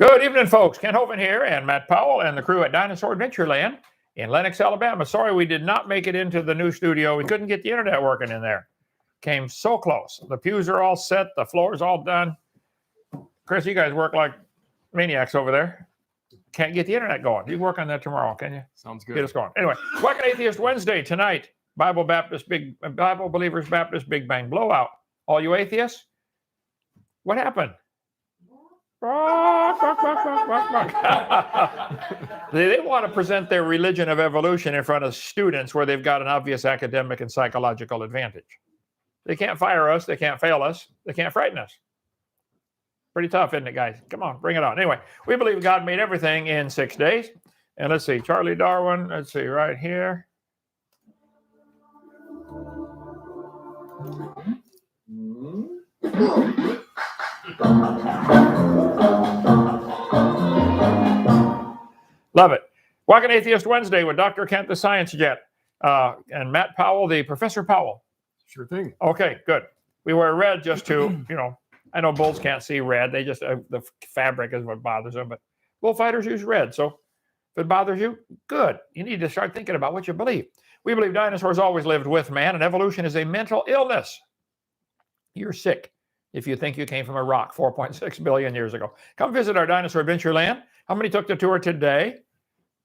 Good evening, folks. Ken Hovind here, and Matt Powell and the crew at Dinosaur Adventureland in Lenox, Alabama. Sorry we did not make it into the new studio. We couldn't get the internet working in there. Came so close. The pews are all set. The floor's all done. Chris, you guys work like maniacs over there. Can't get the internet going. You work on that tomorrow, can you? Sounds good. Get us going. Anyway, Wacken Atheist Wednesday tonight. Bible Believers Baptist Big Bang Blowout. All you atheists, what happened? They want to present their religion of evolution in front of students where they've got an obvious academic and psychological advantage. They can't fire us. They can't fail us. They can't frighten us. Pretty tough, isn't it, guys? Come on, bring it on. Anyway, we believe God made everything in 6 days. And let's see, Charlie Darwin, let's see, right here. Love it. Wacken Atheist Wednesday with Dr. Kent, the Science Jet, and Matt Powell, the Professor Powell. Sure thing. Okay, good. We wear red just to, I know bulls can't see red. They just, the fabric is what bothers them, but bullfighters use red. So if it bothers you, good. You need to start thinking about what you believe. We believe dinosaurs always lived with man, and evolution is a mental illness. You're sick if you think you came from a rock 4.6 billion years ago. Come visit our Dinosaur Adventureland. How many took the tour today?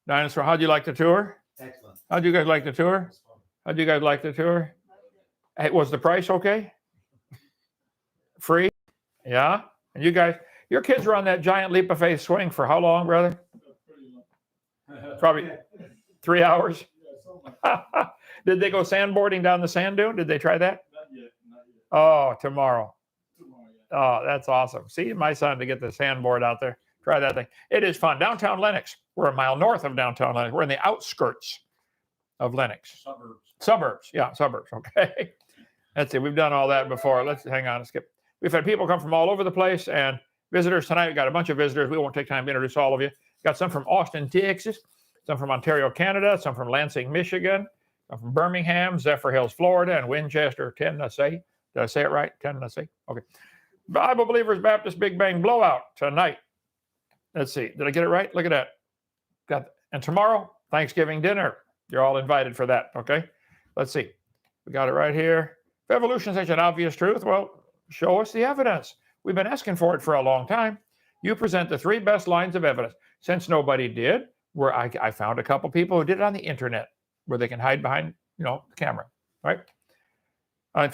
Dinosaur, how'd you like the tour? Excellent. How'd you guys like the tour? How'd you guys like the tour? Hey, was the price okay? Free? Yeah? And you guys, your kids were on that giant leap of faith swing for how long, brother? Probably 3 hours. Did they go sandboarding down the sand dune? Did they try that? Not yet. Oh, tomorrow. Yeah. Oh, that's awesome. See, my son to get the sandboard out there. Try that thing. It is fun. Downtown Lenox. We're a mile north of downtown Lenox. We're in the outskirts of Lenox. Suburbs. Yeah, suburbs. Okay. Let's see. We've done all that before. Let's hang on and skip. We've had people come from all over the place and visitors tonight. We've got a bunch of visitors. We won't take time to introduce all of you. Got some from Austin, Texas, some from Ontario, Canada, some from Lansing, Michigan, some from Birmingham, Zephyr Hills, Florida, and Winchester, Tennessee. Did I say it right? Tennessee. Okay. Bible Believers Baptist Big Bang Blowout tonight. Let's see. Did I get it right? Look at that. And tomorrow, Thanksgiving dinner. You're all invited for that. Okay. Let's see. We got it right here. If evolution is such an obvious truth, well, show us the evidence. We've been asking for it for a long time. You present the 3 best lines of evidence. Since nobody did, I found a couple people who did it on the internet where they can hide behind, the camera. Right. 1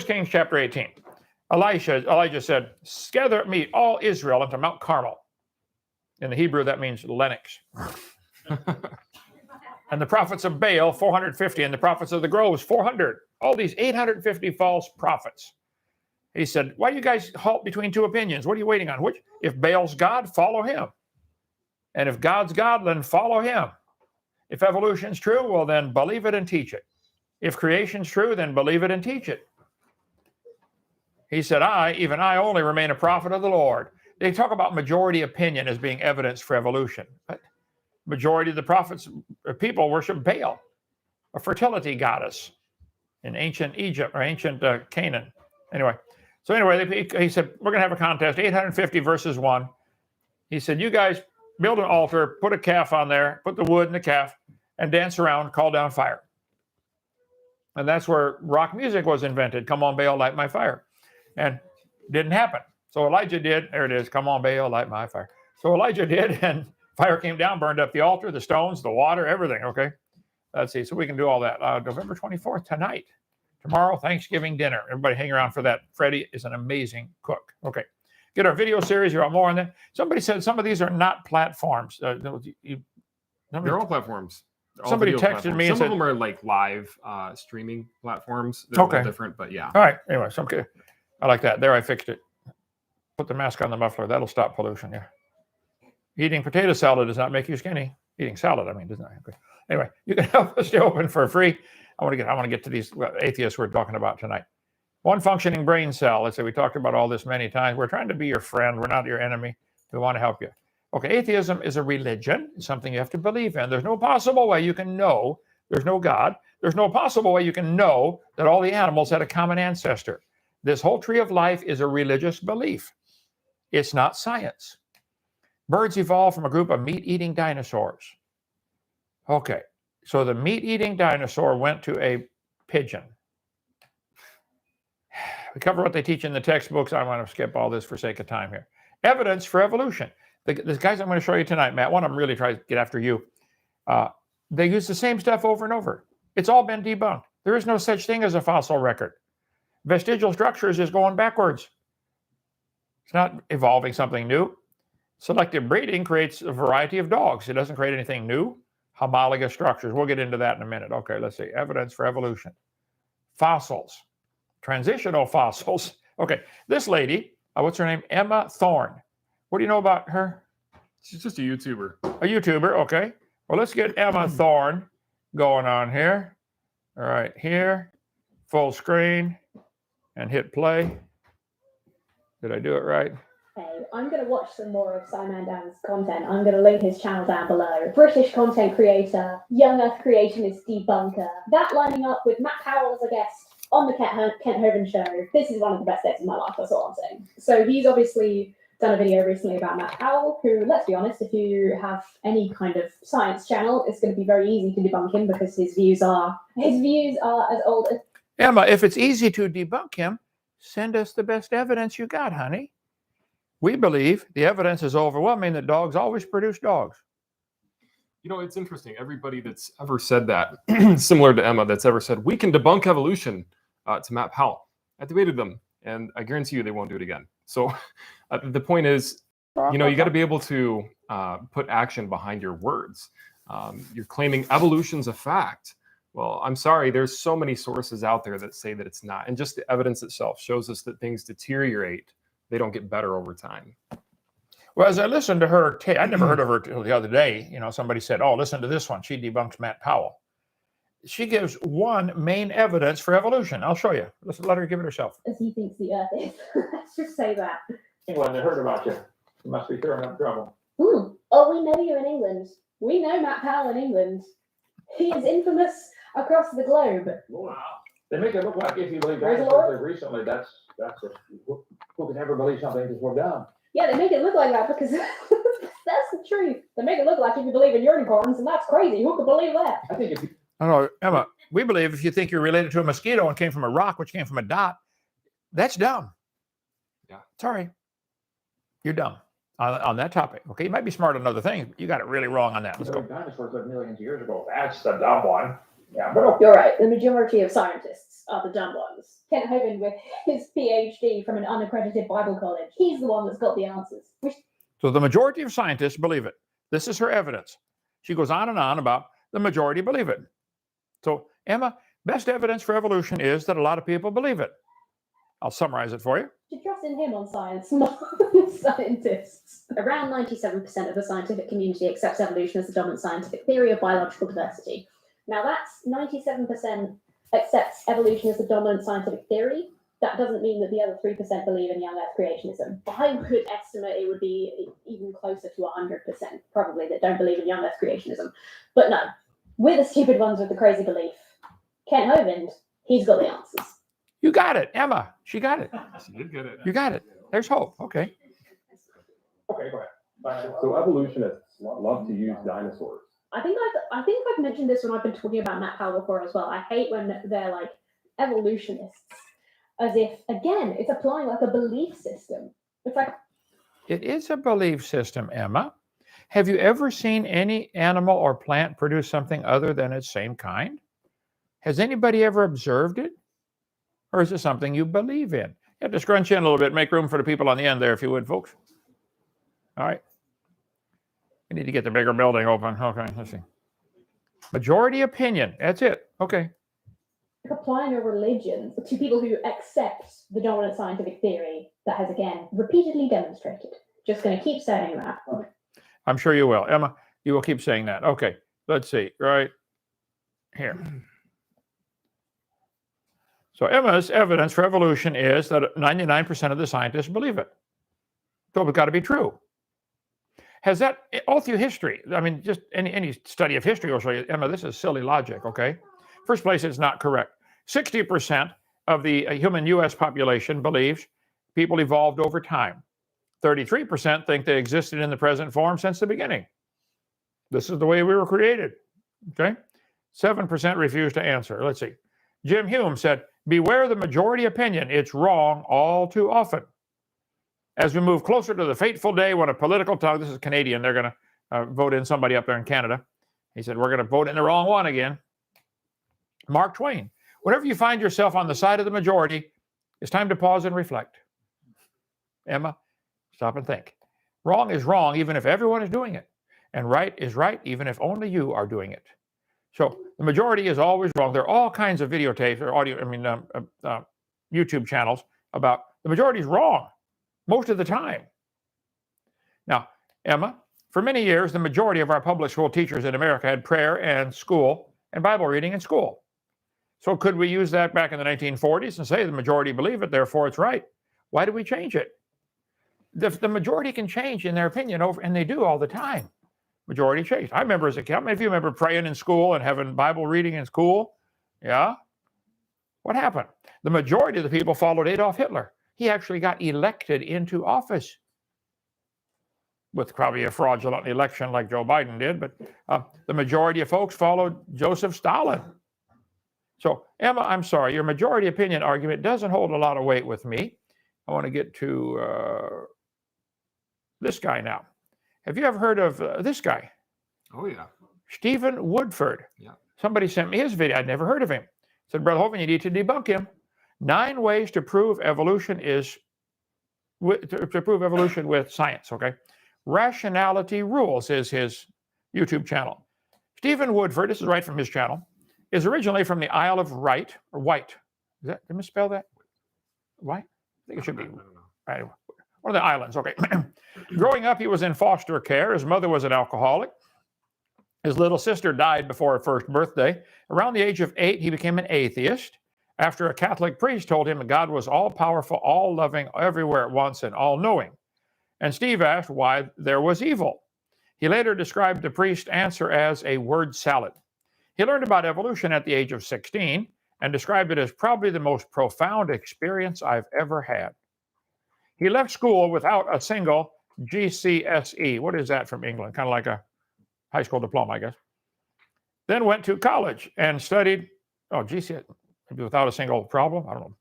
Kings chapter 18. Elijah said, "Gather me all Israel unto Mount Carmel." In the Hebrew, that means Lenox. And the prophets of Baal, 450, and the prophets of the groves, 400. All these 850 false prophets. He said, why do you guys halt between 2 opinions? What are you waiting on? If Baal's God, follow him. And if God's God, then follow him. If evolution's true, well, then believe it and teach it. If creation's true, then believe it and teach it. He said, even I only remain a prophet of the Lord. They talk about majority opinion as being evidence for evolution. But majority of the prophets, people worship Baal, a fertility goddess in ancient Egypt or ancient Canaan. Anyway, he said, we're going to have a contest, 850 versus 1. He said, you guys build an altar, put a calf on there, put the wood in the calf, and dance around, call down fire. And that's where rock music was invented. Come on, Baal, light my fire. And didn't happen. So Elijah did. There it is. Come on, Baal, light my fire. So Elijah did, and fire came down, burned up the altar, the stones, the water, everything. Okay. Let's see. So we can do all that. November 24th, tonight. Tomorrow, Thanksgiving dinner. Everybody hang around for that. Freddie is an amazing cook. Okay. Get our video series. You're more on that. Somebody said some of these are not platforms. They're all platforms. Somebody texted me and some said, of them are like live streaming platforms. They're all different, but yeah. All right. Anyway, I like that. There, I fixed it. Put the mask on the muffler. That'll stop pollution. Yeah. Eating potato salad does not make you skinny. Eating salad, does not. Okay. Anyway, you can help us stay open for free. I want to get to these atheists we're talking about tonight. One functioning brain cell. Let's say we talked about all this many times. We're trying to be your friend. We're not your enemy. We want to help you. Okay, atheism is a religion. It's something you have to believe in. There's no possible way you can know there's no God. There's no possible way you can know that all the animals had a common ancestor. This whole tree of life is a religious belief. It's not science. Birds evolved from a group of meat-eating dinosaurs. Okay, so the meat-eating dinosaur went to a pigeon. We cover what they teach in the textbooks. I want to skip all this for sake of time here. Evidence for evolution. The guys I'm going to show you tonight, Matt, one of them really tries to get after you. They use the same stuff over and over. It's all been debunked. There is no such thing as a fossil record. Vestigial structures is going backwards. It's not evolving something new. Selective breeding creates a variety of dogs. It doesn't create anything new. Homologous structures. We'll get into that in a minute. Okay, let's see. Evidence for evolution. Fossils. Transitional fossils. Okay, this lady, what's her name? Emma Thorne. What do you know about her? She's just a YouTuber. A YouTuber, okay. Well, let's get Emma Thorne going on here. All right, here, full screen, and hit play. Did I do it right? Okay, I'm going to watch some more of Simon Dan's content. I'm going to link his channel down below. British content creator, young Earth creationist debunker. That lining up with Matt Powell as a guest on the Kent Hovind show. This is one of the best days of my life, that's all I'm saying. So he's obviously done a video recently about Matt Powell, who, let's be honest, if you have any kind of science channel, it's going to be very easy to debunk him because his views are as old as... Emma, if it's easy to debunk him, send us the best evidence you got, honey. We believe the evidence is overwhelming that dogs always produce dogs. You know, it's interesting. Everybody that's ever said that, similar to Emma, that's ever said, we can debunk evolution, to Matt Powell. I debated them, and I guarantee you they won't do it again. So the point is, you know, you got to be able to put action behind your words. You're claiming evolution's a fact. Well, I'm sorry, there's so many sources out there that say that it's not. And just the evidence itself shows us that things deteriorate. They don't get better over time. Well, as I listened to her, I'd never heard of her till the other day. You know, somebody said, oh, listen to this one. She debunks Matt Powell. She gives one main evidence for evolution. I'll show you. Let's let her give it herself. As he thinks the Earth is. Let's just say that. England, they heard about you. You must be stirring up trouble. Oh, we know you in England. We know Matt Powell in England. He is infamous across the globe. Wow. They make it look like if you believe Praise the that Lord. recently, that's who can ever believe something because we're dumb. Yeah, they make it look like that because that's the truth. They make it look like if you believe in unicorns, and that's crazy. Who could believe that? I think if you... No, Emma, we believe if you think you're related to a mosquito and came from a rock, which came from a dot, that's dumb. Yeah. Sorry. You're dumb on that topic. Okay, you might be smart on other things, but you got it really wrong on that. Let's go. Dinosaurs lived millions of years ago. That's the dumb one. Yeah, but okay. You're right. The majority of scientists are the dumb ones. Kent Hovind, with his PhD from an unaccredited Bible college, he's the one that's got the answers. So the majority of scientists believe it. This is her evidence. She goes on and on about the majority believe it. So, Emma, best evidence for evolution is that a lot of people believe it. I'll summarize it for you. To trust in him on science, not scientists. Around 97% of the scientific community accepts evolution as the dominant scientific theory of biological diversity. Now, that's 97% accepts evolution as the dominant scientific theory. That doesn't mean that the other 3% believe in young Earth creationism. I would estimate it would be even closer to 100%, probably, that don't believe in young Earth creationism. But no, we're the stupid ones with the crazy belief. Kent Hovind, he's got the answers. You got it, Emma. She got it. She did get it. You got it. There's hope. Okay. Okay, go ahead. So evolutionists love to use dinosaurs. I think I've mentioned this when I've been talking about Matt Powell before as well. I hate when they're like evolutionists, as if, again, it's applying like a belief system. It's like... It is a belief system, Emma. Have you ever seen any animal or plant produce something other than its same kind? Has anybody ever observed it? Or is it something you believe in? You have to scrunch in a little bit, make room for the people on the end there, if you would, folks. All right. We need to get the bigger building open. Okay, let's see. Majority opinion. That's it. Okay. Applying a religion to people who accept the dominant scientific theory that has, again, repeatedly demonstrated. Just going to keep saying that. I'm sure you will. Emma, you will keep saying that. Okay, let's see. Right here. So Emma's evidence for evolution is that 99% of the scientists believe it. So it's got to be true. Has that, all through history, I mean, just any study of history will show you, Emma, this is silly logic, okay? First place, it's not correct. 60% of the human U.S. population believes people evolved over time. 33% think they existed in the present form since the beginning. This is the way we were created. Okay? 7% refused to answer. Let's see. Jim Hume said, beware the majority opinion. It's wrong all too often. As we move closer to the fateful day when a political tongue, this is Canadian, they're going to vote in somebody up there in Canada. He said, we're going to vote in the wrong one again. Mark Twain, whenever you find yourself on the side of the majority, it's time to pause and reflect. Emma, stop and think. Wrong is wrong even if everyone is doing it. And right is right even if only you are doing it. So the majority is always wrong. There are all kinds of videotapes or YouTube channels about the majority is wrong most of the time. Now, Emma, for many years, the majority of our public school teachers in America had prayer and school and Bible reading in school. So could we use that back in the 1940s and say the majority believe it, therefore it's right? Why do we change it? The majority can change in their opinion and they do all the time. Majority change. I remember as a kid, how many of you remember praying in school and having Bible reading in school? Yeah? What happened? The majority of the people followed Adolf Hitler. He actually got elected into office with probably a fraudulent election like Joe Biden did, but the majority of folks followed Joseph Stalin. So, Emma, I'm sorry, your majority opinion argument doesn't hold a lot of weight with me. I want to get to this guy now. Have you ever heard of this guy? Oh, yeah. Stephen Woodford. Yeah. Somebody sent me his video. I'd never heard of him. Said, Brother Hovind, you need to debunk him. 9 ways to prove evolution with science, okay? Rationality Rules is his YouTube channel. Stephen Woodford, this is right from his channel, is originally from the Isle of Wight, or White. Is that, did I misspell that? White? I think it should be. Right. One of the islands, okay. Growing up, he was in foster care. His mother was an alcoholic. His little sister died before her first birthday. Around the age of 8, he became an atheist after a Catholic priest told him that God was all-powerful, all-loving, everywhere at once, and all-knowing. And Steve asked why there was evil. He later described the priest's answer as a word salad. He learned about evolution at the age of 16 and described it as probably the most profound experience I've ever had. He left school without a single GCSE. What is that from England? Kind of like a high school diploma, I guess. Then went to college and studied, GCSE, maybe without a single problem, I don't know.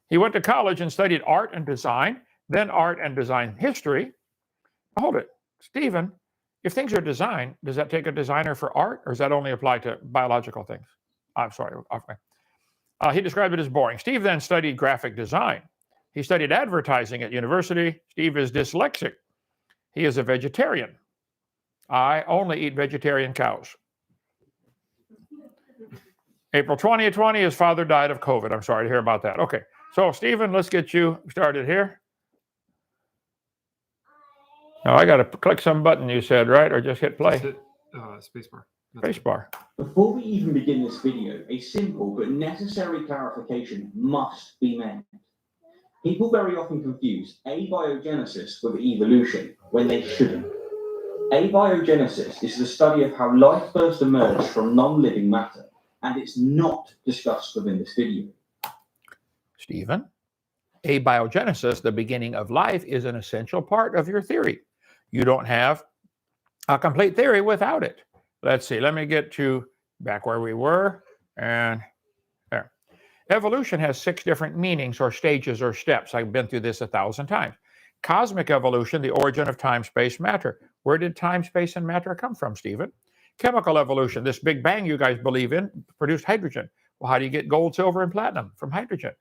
He went to college and studied art and design, then art and design history. Hold it, Stephen, if things are designed, does that take a designer for art, or does that only apply to biological things? I'm sorry. Okay. He described it as boring. Steve then studied graphic design. He studied advertising at university. Steve is dyslexic. He is a vegetarian. I only eat vegetarian cows. April 2020, his father died of COVID. I'm sorry to hear about that. Okay, so Stephen, let's get you started here. Now I got to click some button you said, right? Or just hit play? Just hit spacebar. Spacebar. Before we even begin this video, a simple but necessary clarification must be made. People very often confuse abiogenesis with evolution when they shouldn't. Abiogenesis is the study of how life first emerged from non-living matter, and it's not discussed within this video. Stephen, abiogenesis, the beginning of life, is an essential part of your theory. You don't have a complete theory without it. Let's see, let me get to back where we were, and there. Evolution has 6 different meanings or stages or steps. I've been through this 1,000 times. Cosmic evolution, the origin of time, space, matter. Where did time, space, and matter come from, Stephen? Chemical evolution, this Big Bang you guys believe in, produced hydrogen. Well, how do you get gold, silver, and platinum? From hydrogen.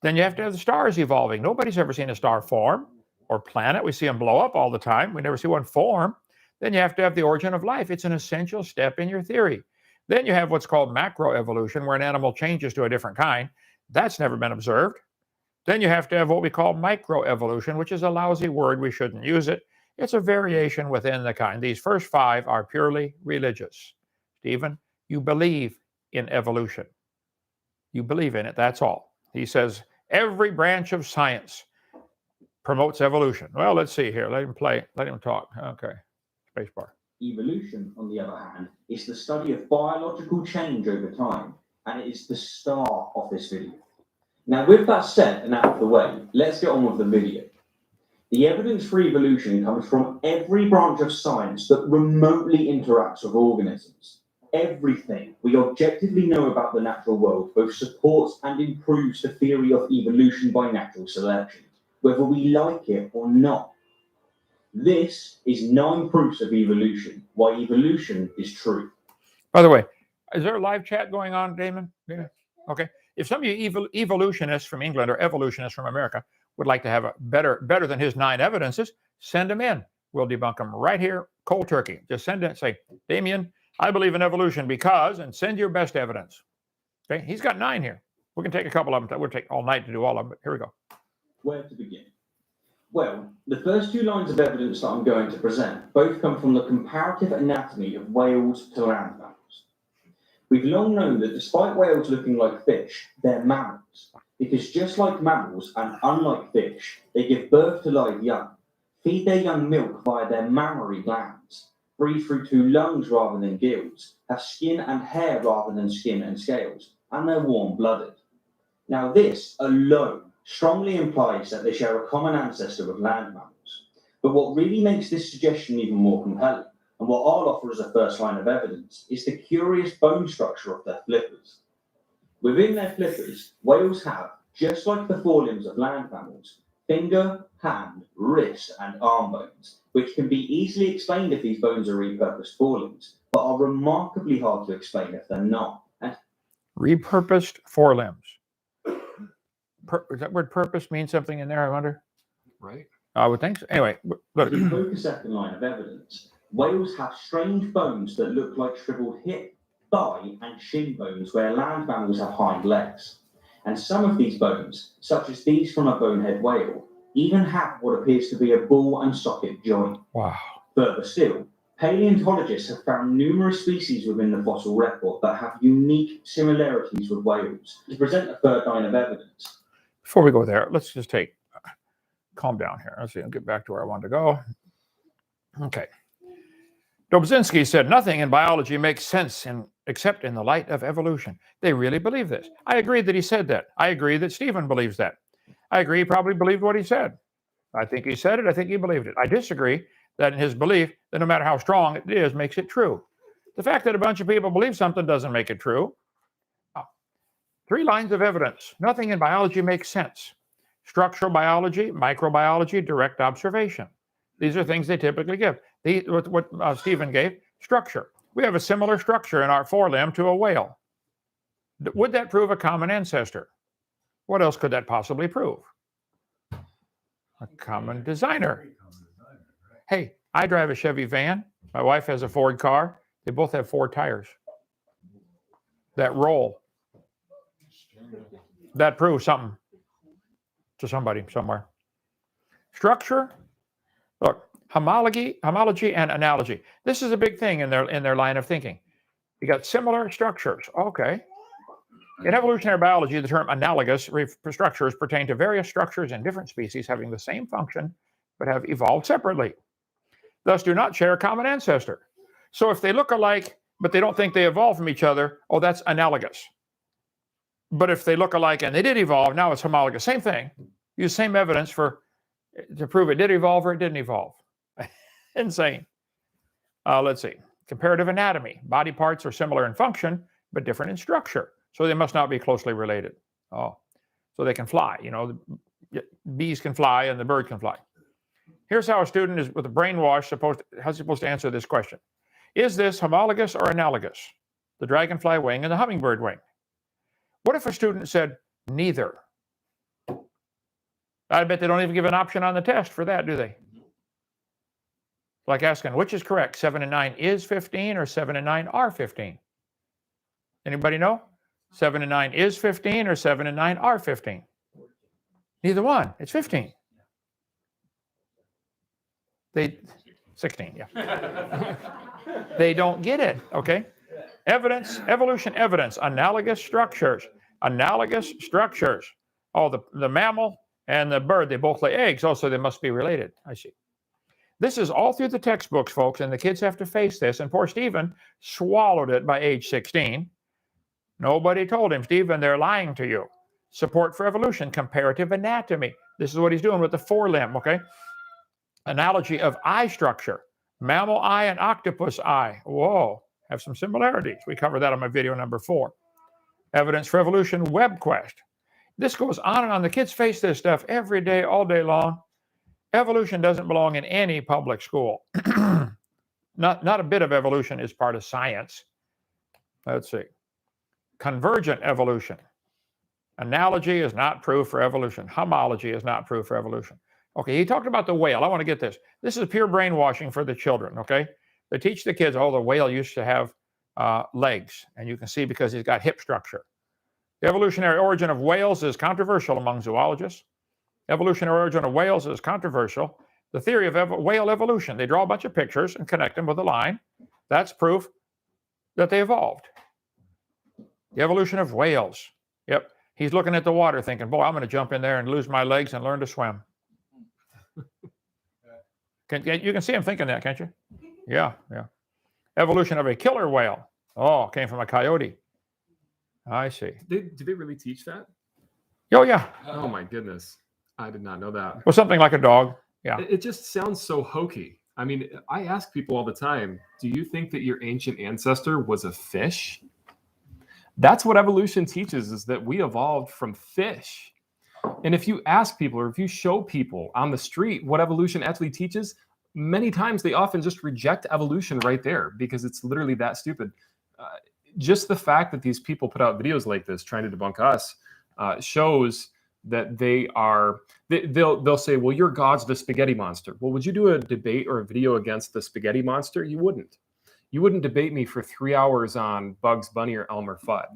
Then you have to have the stars evolving. Nobody's ever seen a star form or planet. We see them blow up all the time. We never see one form. Then you have to have the origin of life. It's an essential step in your theory. Then you have what's called macroevolution, where an animal changes to a different kind. That's never been observed. Then you have to have what we call microevolution, which is a lousy word. We shouldn't use it. It's a variation within the kind. These first 5 are purely religious. Stephen, you believe in evolution. You believe in it, that's all. He says every branch of science promotes evolution. Well, let's see here. Let him play. Let him talk. Okay. Spacebar. Evolution, on the other hand, is the study of biological change over time, and it is the star of this video. Now, with that said and out of the way, let's get on with the video. The evidence for evolution comes from every branch of science that remotely interacts with organisms. Everything we objectively know about the natural world both supports and improves the theory of evolution by natural selection, whether we like it or not. This is 9 proofs of evolution, why evolution is true. By the way, is there a live chat going on, Damon? Yeah. Okay. If some of you evolutionists from England or evolutionists from America would like to have a better than his 9 evidences, send them in. We'll debunk them right here, cold turkey. Just send it. Say, Damien, I believe in evolution because, and send your best evidence. Okay. He's got 9 here. We can take a couple of them. We'll take all night to do all of them, but here we go. Where to begin? Well, the first 2 lines of evidence that I'm going to present both come from the comparative anatomy of whales to land mammals. We've long known that despite whales looking like fish, they're mammals, because just like mammals and unlike fish, they give birth to live young, feed their young milk via their mammary glands, breathe through 2 lungs rather than gills, have skin and hair rather than skin and scales, and they're warm-blooded. Now this alone strongly implies that they share a common ancestor with land mammals. But what really makes this suggestion even more compelling, and what I'll offer as a first line of evidence, is the curious bone structure of their flippers. Within their flippers, whales have, just like the forelimbs of land mammals, finger, hand, wrist, and arm bones, which can be easily explained if these bones are repurposed forelimbs, but are remarkably hard to explain if they're not. And repurposed forelimbs. Does that word purpose mean something in there, I wonder? Right. I would think so. Anyway, look. to invoke a second line of evidence, whales have strange bones that look like shriveled hip, thigh, and shin bones where land mammals have hind legs. And some of these bones, such as these from a bonehead whale, even have what appears to be a ball and socket joint. Wow. Further still, paleontologists have found numerous species within the fossil record that have unique similarities with whales. To present a third line of evidence, Before we go there, let's just calm down here. Let's see, I'll get back to where I wanted to go. Okay. Dobzhinsky said, nothing in biology makes sense except in the light of evolution. They really believe this. I agree that he said that. I agree that Stephen believes that. I agree he probably believed what he said. I think he said it. I think he believed it. I disagree that in his belief, that no matter how strong it is, makes it true. The fact that a bunch of people believe something doesn't make it true. 3 lines of evidence. Nothing in biology makes sense. Structural biology, microbiology, direct observation. These are things they typically give. What Stephen gave, structure. We have a similar structure in our forelimb to a whale. Would that prove a common ancestor? What else could that possibly prove? A common designer. Hey, I drive a Chevy van. My wife has a Ford car. They both have 4 tires. That roll. That proves something to somebody somewhere. Structure. Look, homology and analogy. This is a big thing in their line of thinking. You got similar structures. Okay. In evolutionary biology, the term analogous structures pertain to various structures in different species having the same function but have evolved separately, thus do not share a common ancestor. So if they look alike but they don't think they evolved from each other, oh, that's analogous. But if they look alike and they did evolve, now it's homologous. Same thing. Use same evidence to prove it did evolve or it didn't evolve. Insane. Let's see. Comparative anatomy. Body parts are similar in function, but different in structure. So they must not be closely related. Oh, so they can fly. You know, the bees can fly and the bird can fly. Here's how a student is with a brainwash supposed to answer this question. Is this homologous or analogous? The dragonfly wing and the hummingbird wing. What if a student said neither? I bet they don't even give an option on the test for that, do they? Like asking, which is correct? 7 and 9 is 15 or 7 and 9 are 15? Anybody know? 7 and 9 is 15 or 7 and 9 are 15? Neither one. It's 15. 16, yeah. They don't get it, okay? Evidence, evolution evidence, analogous structures. Analogous structures. Oh, the mammal and the bird, they both lay eggs. Also, they must be related. I see. This is all through the textbooks, folks, and the kids have to face this. And poor Stephen swallowed it by age 16. Nobody told him, Stephen, they're lying to you. Support for evolution, comparative anatomy. This is what he's doing with the forelimb, okay? Analogy of eye structure. Mammal eye and octopus eye. Whoa, have some similarities. We covered that on my video number 4. Evidence for evolution, WebQuest. This goes on and on. The kids face this stuff every day, all day long. Evolution doesn't belong in any public school. Not a bit of evolution is part of science. Let's see. Convergent evolution. Analogy is not proof for evolution. Homology is not proof for evolution. Okay, he talked about the whale. I want to get this. This is pure brainwashing for the children, okay? They teach the kids, oh, the whale used to have legs, and you can see because he's got hip structure. The evolutionary origin of whales is controversial among zoologists. Evolutionary origin of whales is controversial. The theory of whale evolution, they draw a bunch of pictures and connect them with a line. That's proof that they evolved. The evolution of whales. Yep, he's looking at the water thinking, boy, I'm going to jump in there and lose my legs and learn to swim. You can see him thinking that, can't you? Yeah. Evolution of a killer whale. Oh, came from a coyote. I see. Do they really teach that? Oh, yeah. Oh, my goodness. I did not know that. Well, something like a dog. Yeah. It just sounds so hokey. I mean, I ask people all the time, do you think that your ancient ancestor was a fish? That's what evolution teaches, is that we evolved from fish. And if you ask people, or if you show people on the street what evolution actually teaches, many times they often just reject evolution right there because it's literally that stupid. Just the fact that these people put out videos like this trying to debunk us shows that they'll say, well, your God's the spaghetti monster. Well, would you do a debate or a video against the spaghetti monster? You wouldn't. You wouldn't debate me for 3 hours on Bugs Bunny or Elmer Fudd.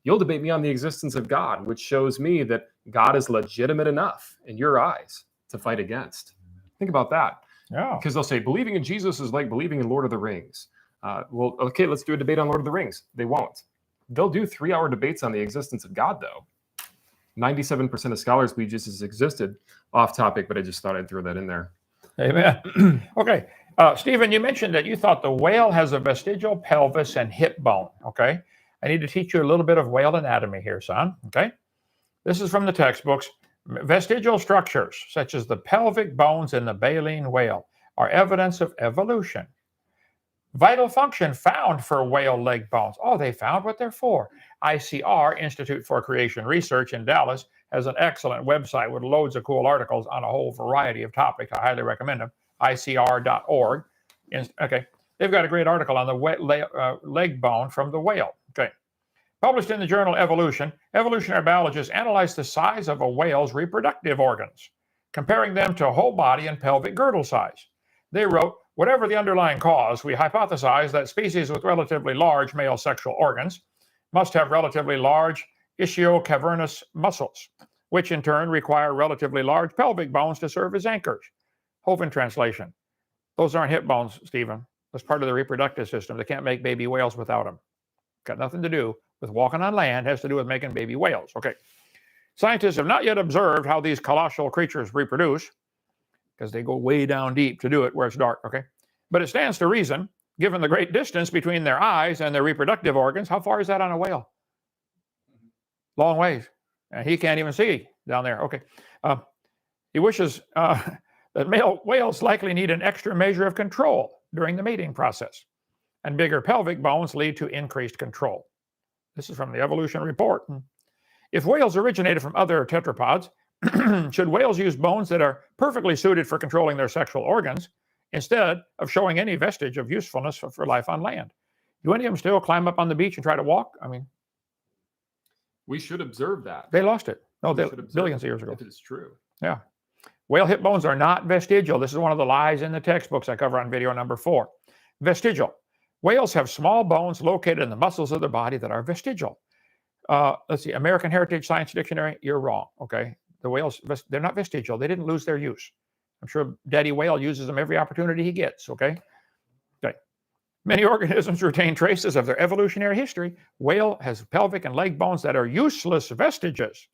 You'll debate me on the existence of God, which shows me that God is legitimate enough in your eyes to fight against. Think about that. Yeah. Because they'll say believing in Jesus is like believing in Lord of the Rings. Well, okay, let's do a debate on Lord of the Rings. They won't. They'll do 3-hour debates on the existence of God, though. 97% of scholars believe Jesus existed. Off topic, but I just thought I'd throw that in there. Amen. Okay. Stephen, you mentioned that you thought the whale has a vestigial pelvis and hip bone. Okay. I need to teach you a little bit of whale anatomy here, son. Okay. This is from the textbooks. Vestigial structures, such as the pelvic bones in the baleen whale, are evidence of evolution. Vital function found for whale leg bones. Oh, they found what they're for. ICR, Institute for Creation Research in Dallas, has an excellent website with loads of cool articles on a whole variety of topics. I highly recommend them. ICR.org. Okay. They've got a great article on the leg bone from the whale. Okay. Published in the journal Evolution, evolutionary biologists analyzed the size of a whale's reproductive organs, comparing them to whole body and pelvic girdle size. They wrote, whatever the underlying cause, we hypothesize that species with relatively large male sexual organs must have relatively large ischio-cavernous muscles, which in turn require relatively large pelvic bones to serve as anchors. Hovind translation. Those aren't hip bones, Stephen. That's part of the reproductive system. They can't make baby whales without them. Got nothing to do with walking on land. It has to do with making baby whales. Okay. Scientists have not yet observed how these colossal creatures reproduce, because they go way down deep to do it where it's dark. Okay. But it stands to reason, given the great distance between their eyes and their reproductive organs. How far is that on a whale? Long ways. And he can't even see down there. Okay. He wishes that male whales likely need an extra measure of control during the mating process, and bigger pelvic bones lead to increased control. This is from the Evolution Report. If whales originated from other tetrapods, should whales use bones that are perfectly suited for controlling their sexual organs instead of showing any vestige of usefulness for life on land? Do any of them still climb up on the beach and try to walk? I mean, we should observe that. they lost it. No, billions of years ago. If it's true. Yeah. Whale hip bones are not vestigial. This is one of the lies in the textbooks I cover on video number 4. Vestigial. Whales have small bones located in the muscles of their body that are vestigial. Let's see, American Heritage Science Dictionary, you're wrong, okay? The whales, they're not vestigial. They didn't lose their use. I'm sure Daddy Whale uses them every opportunity he gets, okay? Okay. Many organisms retain traces of their evolutionary history. Whale has pelvic and leg bones that are useless vestiges.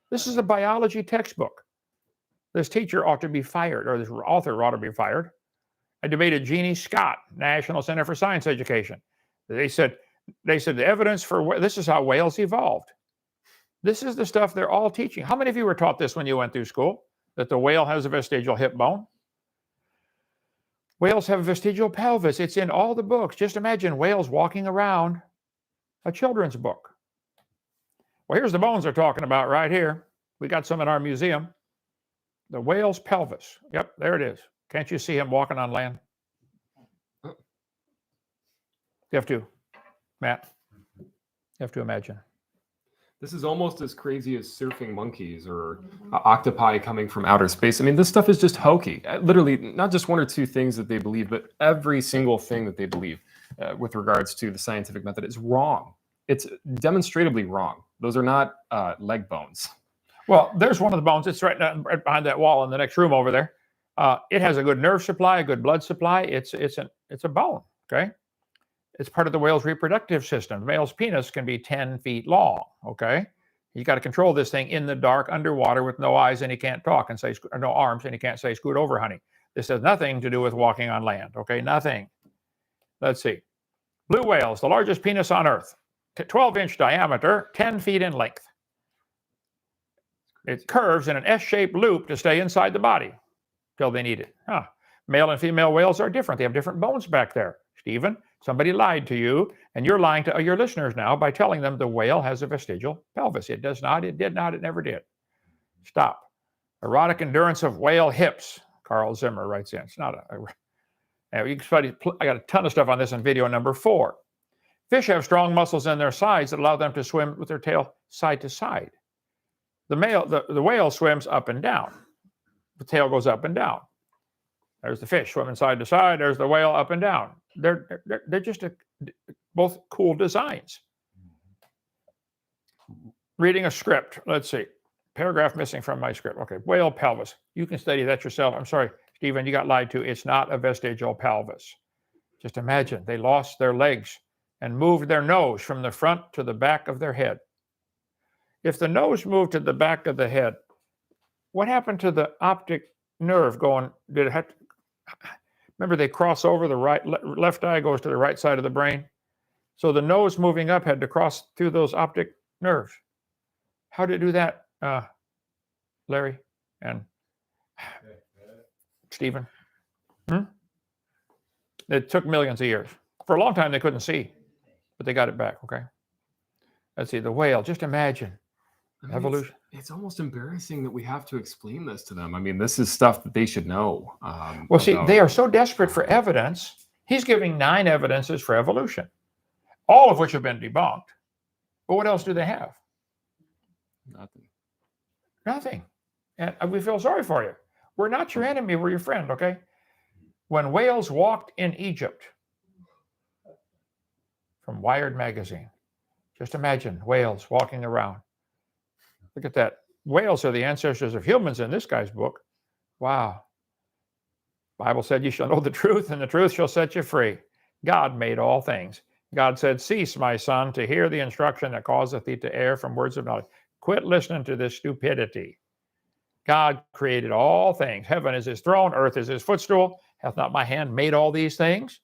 This is a biology textbook. This teacher ought to be fired, or this author ought to be fired. I debated Jeannie Scott, National Center for Science Education. They said the evidence for this is how whales evolved. This is the stuff they're all teaching. How many of you were taught this when you went through school? That the whale has a vestigial hip bone? Whales have a vestigial pelvis. It's in all the books. Just imagine whales walking around a children's book. Well, here's the bones they're talking about right here. We got some in our museum. The whale's pelvis. Yep, there it is. Can't you see him walking on land? You have to, Matt. You have to imagine. This is almost as crazy as surfing monkeys or octopi coming from outer space. I mean, this stuff is just hokey. Literally, not just one or two things that they believe, but every single thing that they believe with regards to the scientific method is wrong. It's demonstrably wrong. Those are not leg bones. Well, there's one of the bones. It's right behind that wall in the next room over there. It has a good nerve supply, a good blood supply. It's a bone. Okay. It's part of the whale's reproductive system. The male's penis can be 10 feet long, okay? You got to control this thing in the dark, underwater, with no eyes, and he can't talk and say, or no arms, and he can't say, scoot over, honey. This has nothing to do with walking on land, okay? Nothing. Let's see. Blue whales, the largest penis on Earth, 12-inch diameter, 10 feet in length. It curves in an S-shaped loop to stay inside the body till they need it. Male and female whales are different. They have different bones back there. Stephen, somebody lied to you, and you're lying to your listeners now by telling them the whale has a vestigial pelvis. It does not, it did not, it never did. Stop. Erotic endurance of whale hips. Carl Zimmer writes in. It's not you can study, I got a ton of stuff on this in video number 4. Fish have strong muscles in their sides that allow them to swim with their tail side to side. The whale swims up and down. The tail goes up and down. There's the fish swimming side to side. There's the whale up and down. They're just both cool designs. Reading a script. Let's see. Paragraph missing from my script. Okay. Whale pelvis. You can study that yourself. I'm sorry, Stephen, you got lied to. It's not a vestigial pelvis. Just imagine they lost their legs and moved their nose from the front to the back of their head. If the nose moved to the back of the head, what happened to the optic nerve going? Did it have to? Remember, they cross over the left eye goes to the right side of the brain. So the nose moving up had to cross through those optic nerves. How did it do that, Larry and Stephen? It took millions of years. For a long time, they couldn't see, but they got it back, okay? Let's see, the whale, just imagine. I mean, Evolution. It's almost embarrassing that we have to explain this to them. I mean, this is stuff that they should know. Well, see, they are so desperate for evidence. He's giving 9 evidences for evolution, all of which have been debunked. But what else do they have? Nothing. Nothing. And we feel sorry for you. We're not your enemy. We're your friend, okay? When whales walked in Egypt, from Wired magazine, just imagine whales walking around. Look at that. Whales are the ancestors of humans in this guy's book. Wow. Bible said you shall know the truth, and the truth shall set you free. God made all things. God said, cease, my son, to hear the instruction that causeth thee to err from words of knowledge. Quit listening to this stupidity. God created all things. Heaven is his throne. Earth is his footstool. Hath not my hand made all these things?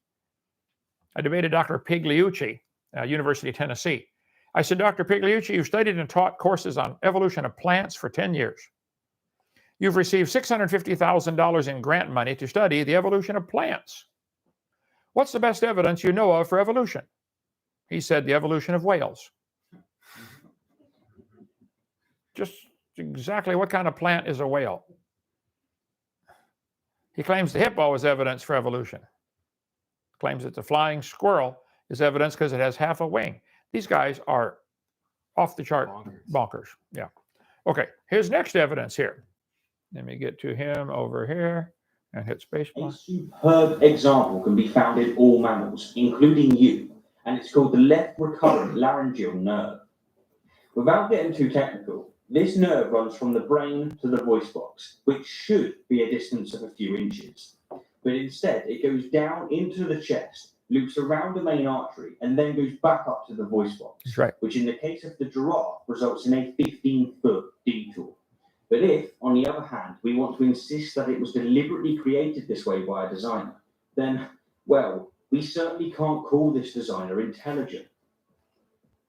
I debated Dr. Pigliucci, University of Tennessee. I said, Dr. Pigliucci, you studied and taught courses on evolution of plants for 10 years. You've received $650,000 in grant money to study the evolution of plants. What's the best evidence you know of for evolution? He said, the evolution of whales. Just exactly what kind of plant is a whale? He claims the hippo is evidence for evolution. Claims that the flying squirrel is evidence because it has half a wing. These guys are off the chart bonkers. Yeah. Okay. Here's next evidence here. Let me get to him over here and hit spacebar. A superb example can be found in all mammals, including you, and it's called the left recurrent laryngeal nerve. Without getting too technical, this nerve runs from the brain to the voice box, which should be a distance of a few inches. But instead, it goes down into the chest, loops around the main artery, and then goes back up to the voice box. That's right. Which in the case of the giraffe results in a 15-foot detour. But if, on the other hand, we want to insist that it was deliberately created this way by a designer, then, well, we certainly can't call this designer intelligent.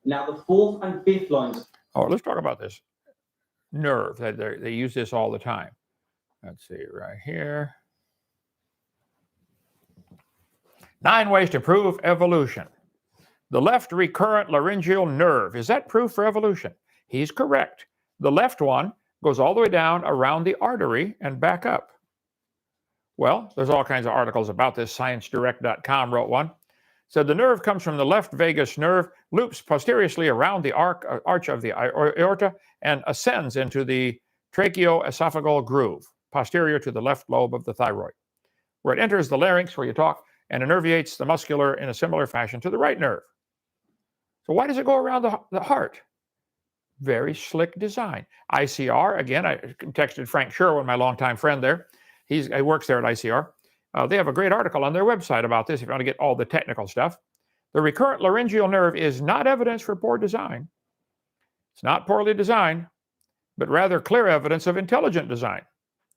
Now, the 4th and 5th lines... Oh, let's talk about this nerve. They use this all the time. Let's see, right here. 9 ways to prove evolution. The left recurrent laryngeal nerve, is that proof for evolution? He's correct. The left one goes all the way down around the artery and back up. Well, there's all kinds of articles about this. ScienceDirect.com wrote one. Said the nerve comes from the left vagus nerve, loops posteriorly around the arch of the aorta, and ascends into the tracheoesophageal groove, posterior to the left lobe of the thyroid, where it enters the larynx, where you talk, and innervates the muscular in a similar fashion to the right nerve. So why does it go around the heart? Very slick design. ICR, again, I texted Frank Sherwin, my longtime friend there. He works there at ICR. They have a great article on their website about this if you want to get all the technical stuff. The recurrent laryngeal nerve is not evidence for poor design. It's not poorly designed, but rather clear evidence of intelligent design.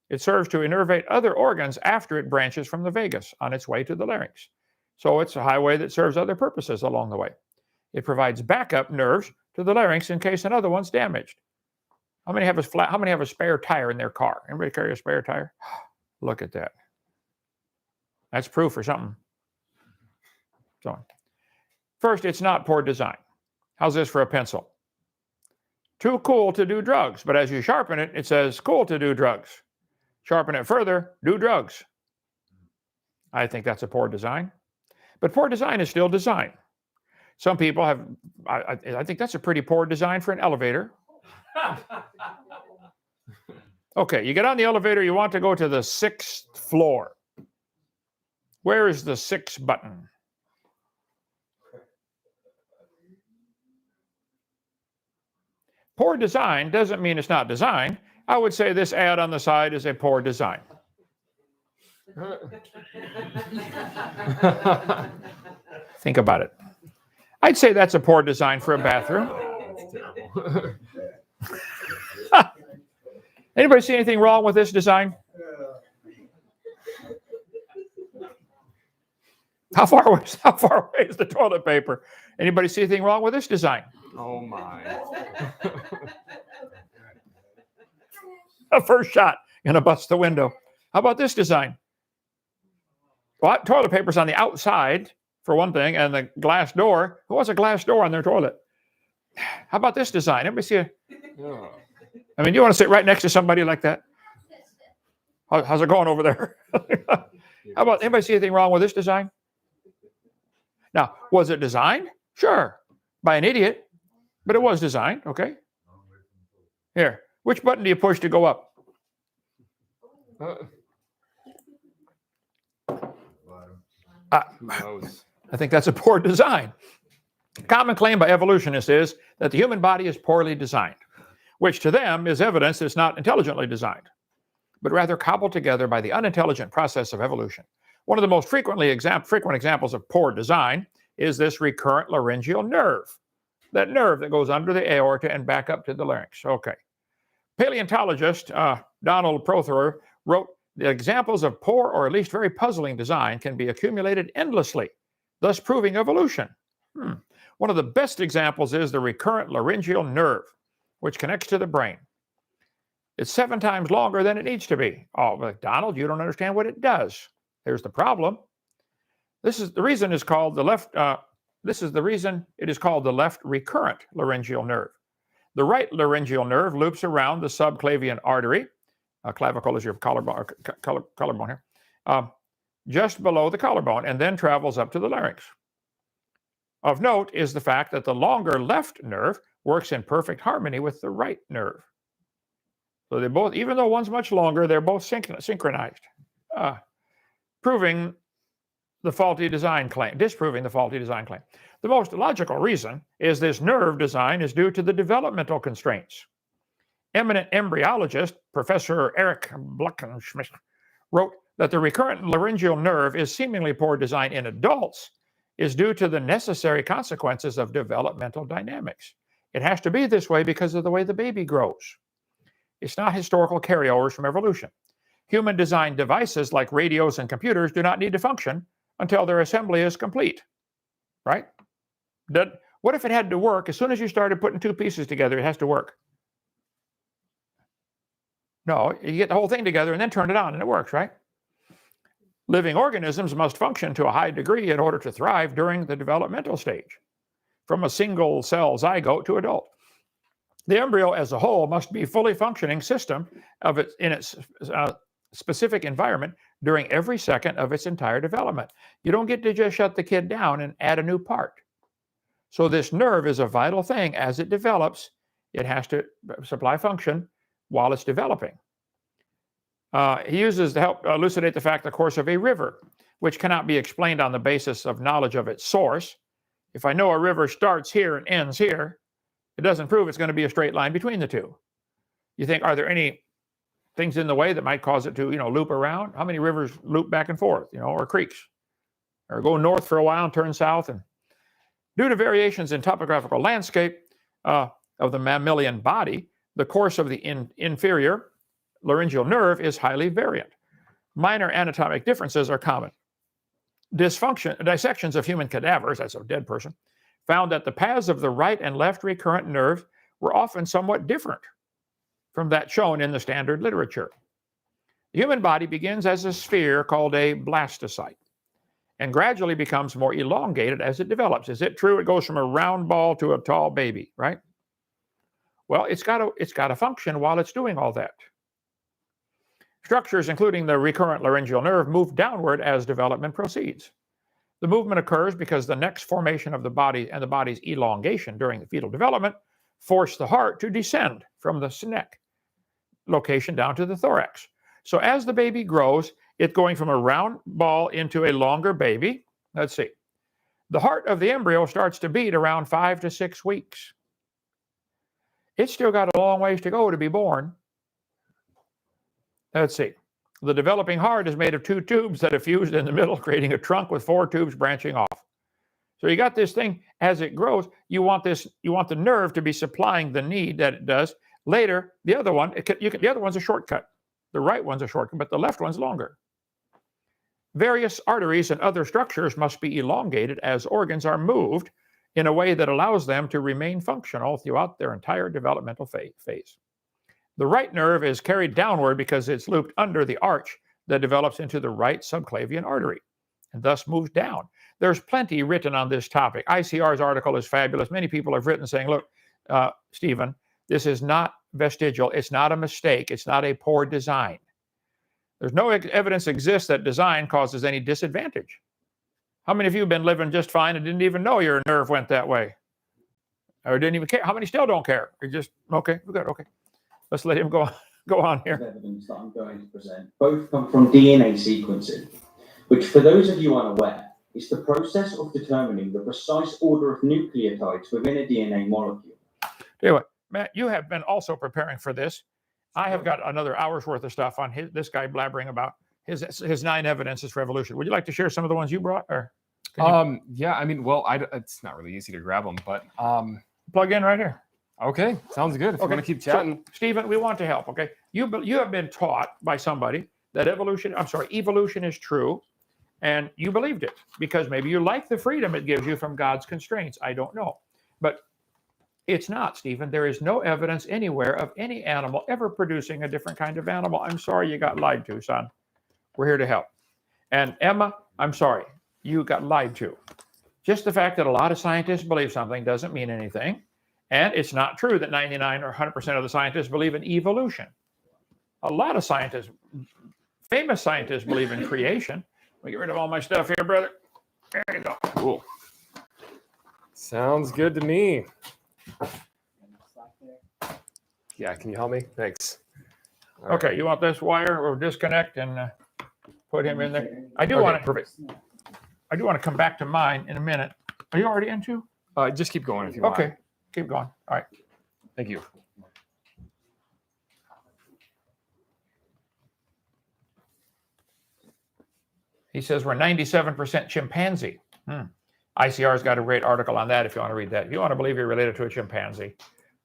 It serves to innervate other organs after it branches from the vagus on its way to the larynx. So it's a highway that serves other purposes along the way. It provides backup nerves to the larynx in case another one's damaged. How many have a spare tire in their car? Anybody carry a spare tire? Look at that. That's proof for something. So, first, it's not poor design. How's this for a pencil? Too cool to do drugs, but as you sharpen it, it says cool to do drugs. Sharpen it further, do drugs. I think that's a poor design. But poor design is still design. Some people have, I think that's a pretty poor design for an elevator. Okay, you get on the elevator, you want to go to the 6th floor. Where is the 6 button? Poor design doesn't mean it's not designed. I would say this ad on the side is a poor design. Think about it. I'd say that's a poor design for a bathroom. Anybody see anything wrong with this design? How far away is the toilet paper? Anybody see anything wrong with this design? Oh my. A first shot, gonna bust the window. How about this design? Well, toilet paper's on the outside, for one thing, and the glass door. Who wants a glass door on their toilet? How about this design? Everybody see I mean, you want to sit right next to somebody like that? How's it going over there? How about, anybody see anything wrong with this design? Now, was it designed? Sure, by an idiot, but it was designed, okay? Here, which button do you push to go up? I think that's a poor design. Common claim by evolutionists is that the human body is poorly designed, which to them is evidence it's not intelligently designed, but rather cobbled together by the unintelligent process of evolution. One of the most frequent examples of poor design is this recurrent laryngeal nerve, that nerve that goes under the aorta and back up to the larynx. Okay. Paleontologist Donald Prothero wrote, the examples of poor or at least very puzzling design can be accumulated endlessly, thus proving evolution. One of the best examples is the recurrent laryngeal nerve, which connects to the brain. It's 7 times longer than it needs to be. Oh, but Donald, you don't understand what it does. Here's the problem. This is the reason it's called the left. This is the reason it is called the left recurrent laryngeal nerve. The right laryngeal nerve loops around the subclavian artery. Clavicle is your collarbone here, just below the collarbone, and then travels up to the larynx. Of note is the fact that the longer left nerve works in perfect harmony with the right nerve. So they both, even though one's much longer, they're both synchronized, disproving the faulty design claim. The most logical reason is this nerve design is due to the developmental constraints. Eminent embryologist Professor Eric Bluckenschmidt wrote that the recurrent laryngeal nerve is seemingly poor design in adults is due to the necessary consequences of developmental dynamics. It has to be this way because of the way the baby grows. It's not historical carryovers from evolution. Human-designed devices like radios and computers do not need to function until their assembly is complete, right? What if it had to work as soon as you started putting 2 pieces together, it has to work? No, you get the whole thing together and then turn it on and it works, right? Living organisms must function to a high degree in order to thrive during the developmental stage, from a single cell zygote to adult. The embryo as a whole must be a fully functioning system in its specific environment during every second of its entire development. You don't get to just shut the kid down and add a new part. So this nerve is a vital thing. As it develops, it has to supply function while it's developing. He uses to help elucidate the fact the course of a river, which cannot be explained on the basis of knowledge of its source. If I know a river starts here and ends here, it doesn't prove it's going to be a straight line between the two. You think, are there any things in the way that might cause it to, loop around? How many rivers loop back and forth, or creeks, or go north for a while and turn south? And due to variations in topographical landscape of the mammalian body, the course of the inferior laryngeal nerve is highly variant. Minor anatomic differences are common. Dissections of human cadavers, that's a dead person, found that the paths of the right and left recurrent nerves were often somewhat different from that shown in the standard literature. The human body begins as a sphere called a blastocyte and gradually becomes more elongated as it develops. Is it true it goes from a round ball to a tall baby, right? Well, it's got to function while it's doing all that. Structures, including the recurrent laryngeal nerve, move downward as development proceeds. The movement occurs because the next formation of the body and the body's elongation during the fetal development force the heart to descend from the neck location down to the thorax. So as the baby grows, it's going from a round ball into a longer baby. Let's see. The heart of the embryo starts to beat around 5 to 6 weeks. It's still got a long ways to go to be born. Let's see. The developing heart is made of 2 tubes that are fused in the middle, creating a trunk with 4 tubes branching off. So you got this thing as it grows. You want the nerve to be supplying the need that it does. Later, the other one's a shortcut. The right one's a shortcut, but the left one's longer. Various arteries and other structures must be elongated as organs are moved in a way that allows them to remain functional throughout their entire developmental phase. The right nerve is carried downward because it's looped under the arch that develops into the right subclavian artery and thus moves down. There's plenty written on this topic. ICR's article is fabulous. Many people have written saying, look, Stephen, this is not vestigial. It's not a mistake. It's not a poor design. There's no evidence exists that design causes any disadvantage. How many of you have been living just fine and didn't even know your nerve went that way? Or didn't even care? How many still don't care? You're just, okay, we're good, okay. Let's let him go on here. Evidence that I'm going to present both come from DNA sequencing, which, for those of you unaware, is the process of determining the precise order of nucleotides within a DNA molecule. Anyway, Matt, you have been also preparing for this. I have got another hour's worth of stuff on this guy blabbering about his 9 evidences for evolution. Would you like to share some of the ones you brought? Or yeah, I mean, well, it's not really easy to grab them, but plug in right here. Okay, sounds good. If you want to keep chatting. So, Stephen, we want to help, okay? You have been taught by somebody that evolution is true, and you believed it because maybe you like the freedom it gives you from God's constraints. I don't know. But it's not, Stephen. There is no evidence anywhere of any animal ever producing a different kind of animal. I'm sorry you got lied to, son. We're here to help. And Emma, I'm sorry, you got lied to. Just the fact that a lot of scientists believe something doesn't mean anything. And it's not true that 99 or 100% of the scientists believe in evolution. A lot of scientists, famous scientists, believe in creation. Let me get rid of all my stuff here, brother. There you go. Cool. Sounds good to me. Yeah, can you help me? Thanks. All Okay, right. you want this wire or disconnect and put him in there? I do want to come back to mine in a minute. Are you already into? Just keep going if you want. Okay, keep going. All right. Thank you. He says we're 97% chimpanzee. ICR's got a great article on that if you want to read that. If you want to believe you're related to a chimpanzee.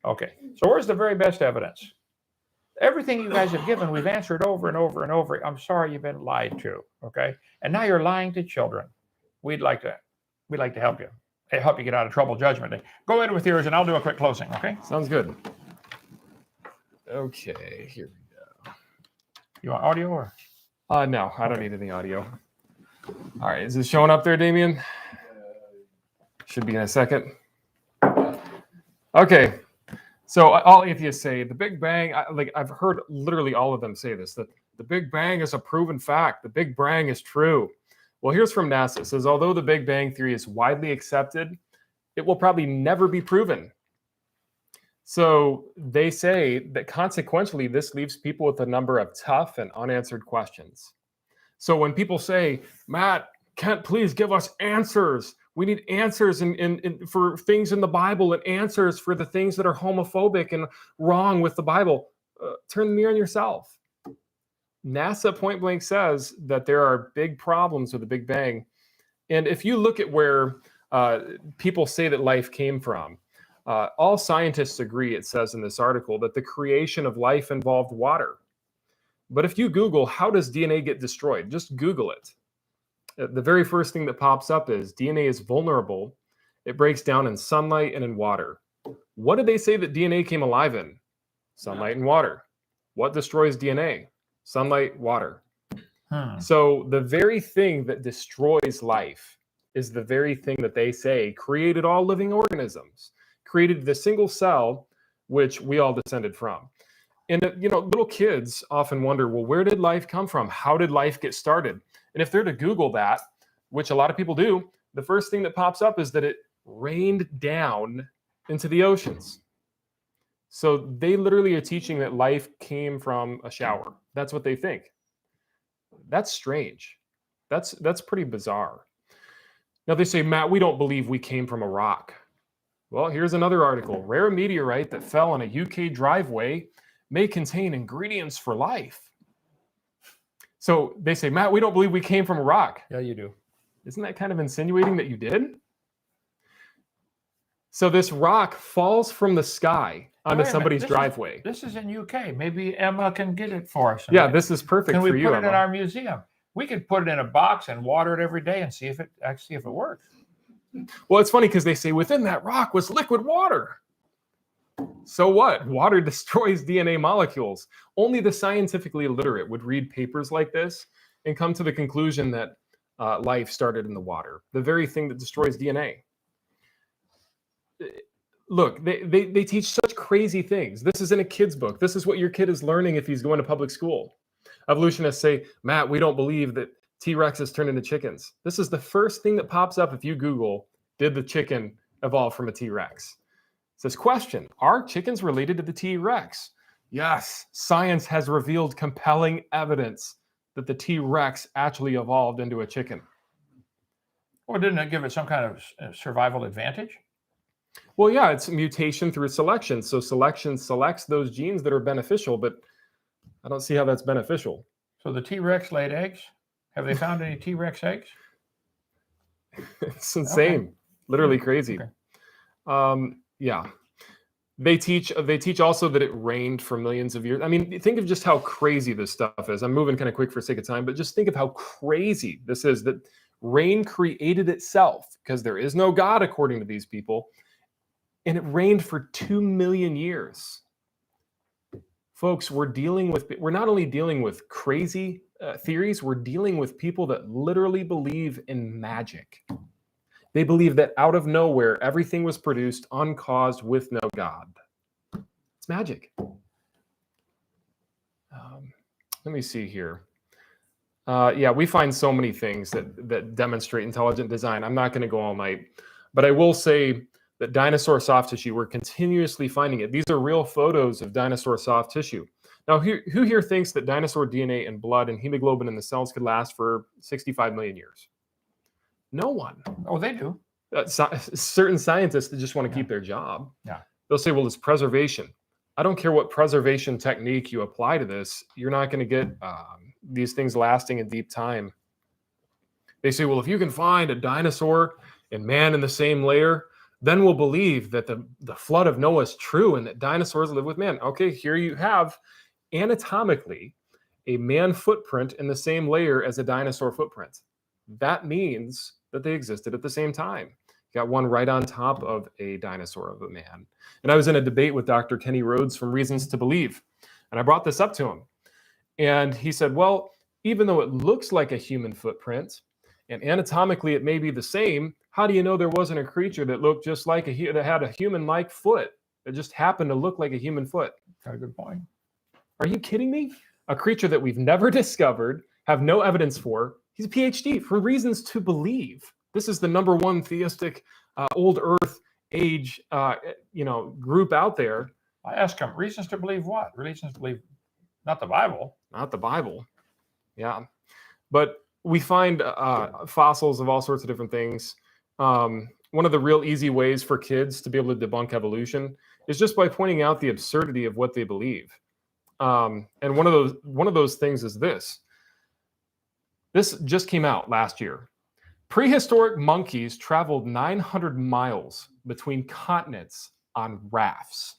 Okay, so where's the very best evidence? Everything you guys have given, we've answered over and over and over. I'm sorry you've been lied to, okay? And now you're lying to children. We'd like to help you. Help you get out of trouble judgment day. Go ahead with yours and I'll do a quick closing, okay? Sounds good. Okay, here we go. You want audio or? No, I don't need any audio. All right, is it showing up there, Damien? Should be in a second. Okay, so all atheists say the Big Bang, I've heard literally all of them say this, that the Big Bang is a proven fact. The Big Bang is true. Well, here's from NASA. It says, although the Big Bang theory is widely accepted, it will probably never be proven. So they say that consequently, this leaves people with a number of tough and unanswered questions. So when people say, Matt, Kent, please give us answers. We need answers for things in the Bible and answers for the things that are homophobic and wrong with the Bible. Turn the mirror on yourself. NASA point blank says that there are big problems with the Big Bang. And if you look at where people say that life came from, all scientists agree, it says in this article, that the creation of life involved water. But if you Google, how does DNA get destroyed? Just Google it. The very first thing that pops up is DNA is vulnerable. It breaks down in sunlight and in water. What did they say that DNA came alive in? Sunlight and water. What destroys DNA? Sunlight, water. So the very thing that destroys life is the very thing that they say created all living organisms, created the single cell, which we all descended from. And, little kids often wonder, well, where did life come from? How did life get started? And if they're to Google that, which a lot of people do, the first thing that pops up is that it rained down into the oceans. So they literally are teaching that life came from a shower. That's what they think. That's strange. That's pretty bizarre. Now they say, Matt, we don't believe we came from a rock. Well, here's another article. Rare meteorite that fell on a UK driveway may contain ingredients for life. So they say, Matt, we don't believe we came from a rock. Yeah, you do. Isn't that kind of insinuating that you did? So this rock falls from the sky onto somebody's driveway. This is in UK. Maybe Emma can get it for us. Yeah, this is perfect for you, Can we put it Emma. in our museum? We could put it in a box and water it every day and see if it works. Well, it's funny because they say within that rock was liquid water. So what? Water destroys DNA molecules. Only the scientifically illiterate would read papers like this and come to the conclusion that life started in the water, the very thing that destroys DNA. Look, they teach such crazy things. This is in a kid's book. This is what your kid is learning if he's going to public school. Evolutionists say, Matt, we don't believe that T-Rexes turn into chickens. This is the first thing that pops up if you Google, did the chicken evolve from a T-Rex? It says, question, are chickens related to the T-Rex? Yes, science has revealed compelling evidence that the T-Rex actually evolved into a chicken. Well, didn't it give it some kind of survival advantage? Well, yeah, it's mutation through selection. So selection selects those genes that are beneficial, but I don't see how that's beneficial. So the T-Rex laid eggs? Have they found any T-Rex eggs? It's insane. Okay. Literally crazy. Okay. Yeah. They teach also that it rained for millions of years. I mean, think of just how crazy this stuff is. I'm moving kind of quick for sake of time, but just think of how crazy this is, that rain created itself because there is no God according to these people. And it rained for 2 million years. Folks, we're not only dealing with crazy theories, we're dealing with people that literally believe in magic. They believe that out of nowhere, everything was produced uncaused with no God. It's magic. Let me see here. Yeah, we find so many things that demonstrate intelligent design. I'm not going to go all night, but I will say that dinosaur soft tissue, we're continuously finding it. These are real photos of dinosaur soft tissue. Now, who here thinks that dinosaur DNA and blood and hemoglobin in the cells could last for 65 million years? No one. Oh, they do. Certain scientists that just want to keep their job. Yeah. They'll say, well, it's preservation. I don't care what preservation technique you apply to this. You're not going to get these things lasting a deep time. They say, well, if you can find a dinosaur and man in the same layer, then we'll believe that the flood of Noah is true and that dinosaurs live with man. Okay, here you have anatomically a man footprint in the same layer as a dinosaur footprint. That means that they existed at the same time. Got one right on top of a dinosaur of a man. And I was in a debate with Dr. Kenny Rhodes from Reasons to Believe. And I brought this up to him. And he said, well, even though it looks like a human footprint, and anatomically it may be the same, how do you know there wasn't a creature that looked just like that had a human-like foot that just happened to look like a human foot? Got a good point. Are you kidding me? A creature that we've never discovered, have no evidence for. He's a PhD for reasons to believe. This is the number one theistic old Earth age, group out there. I ask him, reasons to believe what? Reasons to believe not the Bible. Not the Bible. Yeah. But we find fossils of all sorts of different things. One of the real easy ways for kids to be able to debunk evolution is just by pointing out the absurdity of what they believe. And one of those things is this. This just came out last year. Prehistoric monkeys traveled 900 miles between continents on rafts.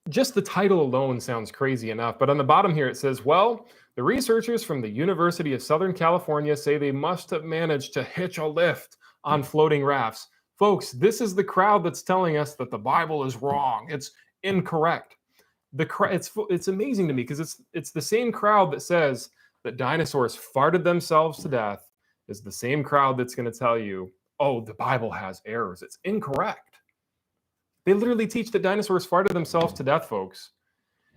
Just the title alone sounds crazy enough, but on the bottom here it says, well, the researchers from the University of Southern California say they must have managed to hitch a lift on floating rafts. Folks, this is the crowd that's telling us that the Bible is wrong. It's incorrect. It's amazing to me because it's the same crowd that says that dinosaurs farted themselves to death is the same crowd that's going to tell you, oh, the Bible has errors. It's incorrect. They literally teach that dinosaurs farted themselves to death, folks.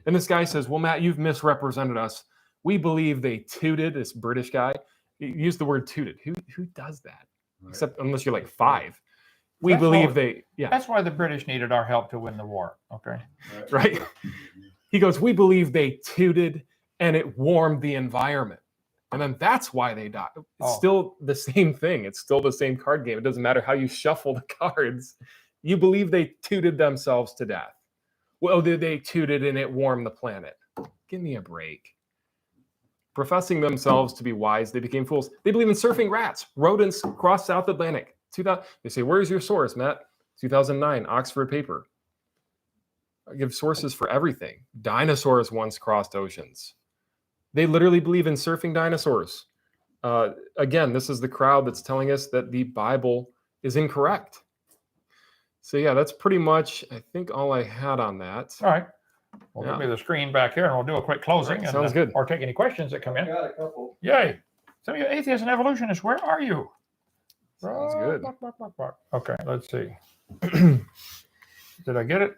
And this guy says, well, Matt, you've misrepresented us. We believe they tooted, this British guy. He used the word tooted. Who does that? Right. Except unless you're like 5. We believe That's why the British needed our help to win the war. Okay. Right. He goes, we believe they tooted and it warmed the environment. And then that's why they died. It's still the same thing. It's still the same card game. It doesn't matter how you shuffle the cards. You believe they tooted themselves to death. Well, they tooted and it warmed the planet. Give me a break. Professing themselves to be wise, they became fools. They believe in surfing rats, rodents across South Atlantic. They say, where's your source, Matt? 2009, Oxford paper. I give sources for everything. Dinosaurs once crossed oceans. They literally believe in surfing dinosaurs. Again, this is the crowd that's telling us that the Bible is incorrect. So yeah, that's pretty much, I think, all I had on that. All right. Well, give me the screen back here and we'll do a quick closing. Right, sounds good. Or take any questions that come in. Got a couple. Yay. Some of you atheists and evolutionists, where are you? Sounds good. Okay, let's see. Did I get it?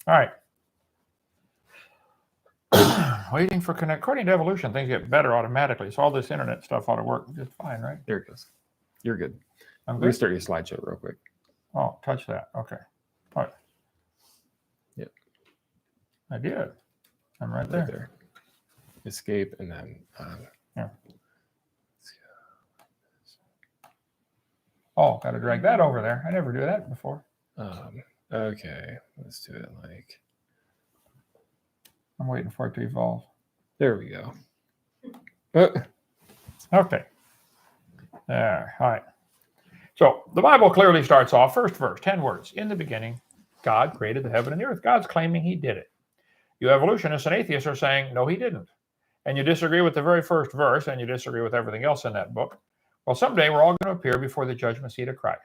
All right. Waiting for connect. According to evolution, things get better automatically. So all this internet stuff ought to work just fine, right? There it goes. You're good. I'm good. Restart your slideshow real quick. Oh, touch that. Okay. All right. Yep. I did. I'm right there. Escape and then. Yeah. Oh, got to drag that over there. I never do that before. Okay, let's do it like. I'm waiting for it to evolve. There we go. Okay. There. All right. So the Bible clearly starts off, first verse, 10 words. In the beginning, God created the heaven and the earth. God's claiming he did it. You evolutionists and atheists are saying, no, he didn't. And you disagree with the very first verse, and you disagree with everything else in that book. Well, someday we're all going to appear before the judgment seat of Christ.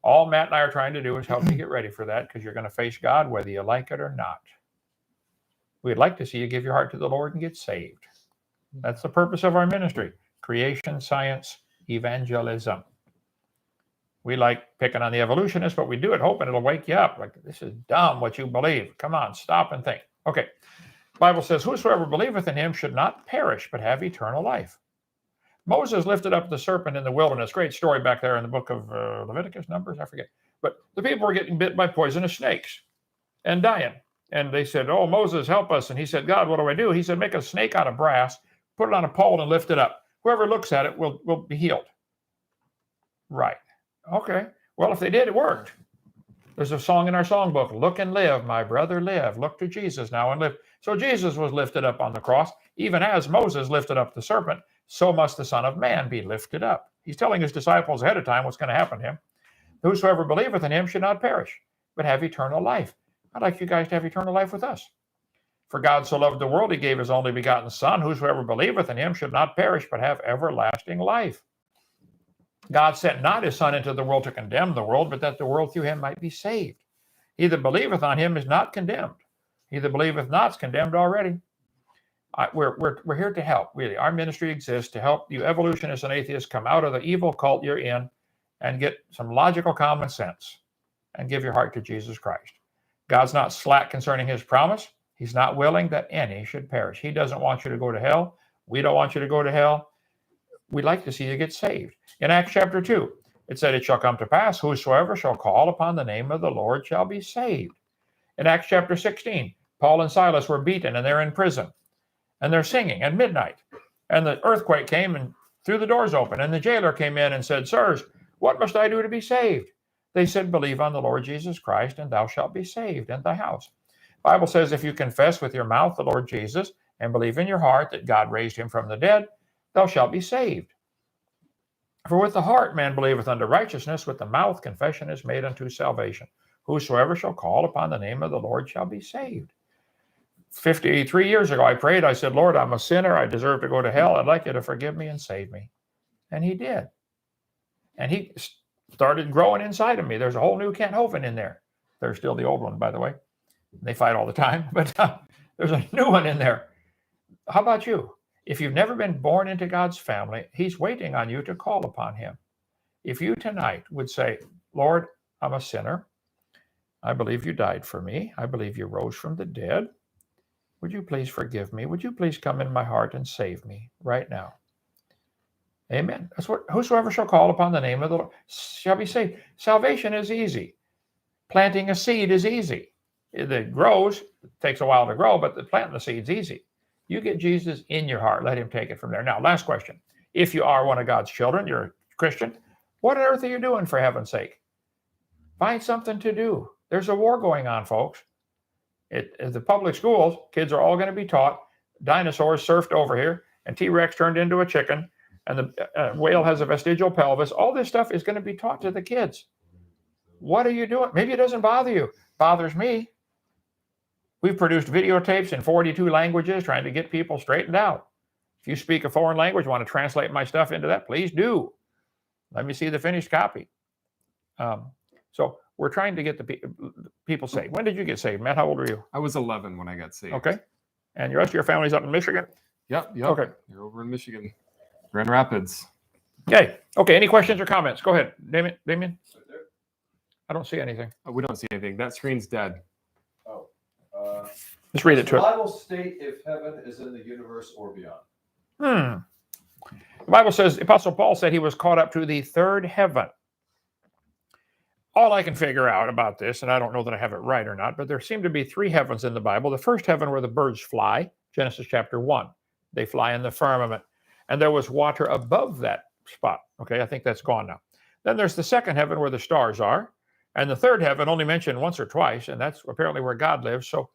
All Matt and I are trying to do is help you get ready for that, because you're going to face God whether you like it or not. We'd like to see you give your heart to the Lord and get saved. That's the purpose of our ministry. Creation, science, evangelism. We like picking on the evolutionists, but we do it hoping it'll wake you up. Like, this is dumb what you believe. Come on, stop and think. Okay. The Bible says, whosoever believeth in him should not perish, but have eternal life. Moses lifted up the serpent in the wilderness. Great story back there in the book of Leviticus, Numbers, I forget. But the people were getting bit by poisonous snakes and dying. And they said, oh, Moses, help us. And he said, God, what do I do? He said, make a snake out of brass, put it on a pole and lift it up. Whoever looks at it will be healed. Right. Okay. Well, if they did, it worked. There's a song in our songbook, look and live, my brother, live. Look to Jesus now and live. So Jesus was lifted up on the cross. Even as Moses lifted up the serpent, so must the Son of Man be lifted up. He's telling his disciples ahead of time what's going to happen to him. Whosoever believeth in him should not perish, but have eternal life. I'd like you guys to have eternal life with us. For God so loved the world, he gave his only begotten Son. Whosoever believeth in him should not perish, but have everlasting life. God sent not his Son into the world to condemn the world, but that the world through him might be saved. He that believeth on him is not condemned. He that believeth not is condemned already. We're here to help, really. Our ministry exists to help you evolutionists and atheists come out of the evil cult you're in and get some logical common sense and give your heart to Jesus Christ. God's not slack concerning his promise. He's not willing that any should perish. He doesn't want you to go to hell. We don't want you to go to hell. We'd like to see you get saved. In Acts chapter 2, it said, it shall come to pass, whosoever shall call upon the name of the Lord shall be saved. In Acts chapter 16, Paul and Silas were beaten and they're in prison. And they're singing at midnight. And the earthquake came and threw the doors open. And the jailer came in and said, sirs, what must I do to be saved? They said, believe on the Lord Jesus Christ, and thou shalt be saved and thy house. The Bible says, if you confess with your mouth the Lord Jesus and believe in your heart that God raised him from the dead, thou shalt be saved. For with the heart man believeth unto righteousness, with the mouth confession is made unto salvation. Whosoever shall call upon the name of the Lord shall be saved. 53 years ago, I prayed. I said, Lord, I'm a sinner. I deserve to go to hell. I'd like you to forgive me and save me. And he did. And he started growing inside of me. There's a whole new Kent Hovind in there. There's still the old one, by the way. They fight all the time, but there's a new one in there. How about you? If you've never been born into God's family, he's waiting on you to call upon him. If you tonight would say, Lord, I'm a sinner. I believe you died for me. I believe you rose from the dead. Would you please forgive me? Would you please come in my heart and save me right now? Amen. That's what, whosoever shall call upon the name of the Lord shall be saved. Salvation is easy. Planting a seed is easy. It grows, it takes a while to grow, but the planting the seed's easy. You get Jesus in your heart. Let him take it from there. Now, last question. If you are one of God's children, you're a Christian, what on earth are you doing for heaven's sake? Find something to do. There's a war going on, folks. At the public schools, kids are all going to be taught dinosaurs surfed over here, and T-Rex turned into a chicken, and the whale has a vestigial pelvis. All this stuff is going to be taught to the kids. What are you doing? Maybe it doesn't bother you. It bothers me. We've produced videotapes in 42 languages trying to get people straightened out. If you speak a foreign language, want to translate my stuff into that, please do. Let me see the finished copy. So we're trying to get the people saved. When did you get saved, Matt? How old were you? I was 11 when I got saved. Okay. And the rest of your family's up in Michigan? Yep. Okay. You're over in Michigan, Grand Rapids. Okay. Okay. Any questions or comments? Go ahead, Damien. I don't see anything. Oh, we don't see anything. That screen's dead. Oh. Just read it Does to the us. Bible state if heaven is in the universe or beyond? The Bible says, Apostle Paul said he was caught up to the third heaven. All I can figure out about this, and I don't know that I have it right or not, but there seem to be three heavens in the Bible. The first heaven where the birds fly, Genesis chapter 1. They fly in the firmament. And there was water above that spot. Okay, I think that's gone now. Then there's the second heaven where the stars are. And the third heaven only mentioned once or twice, and that's apparently where God lives. So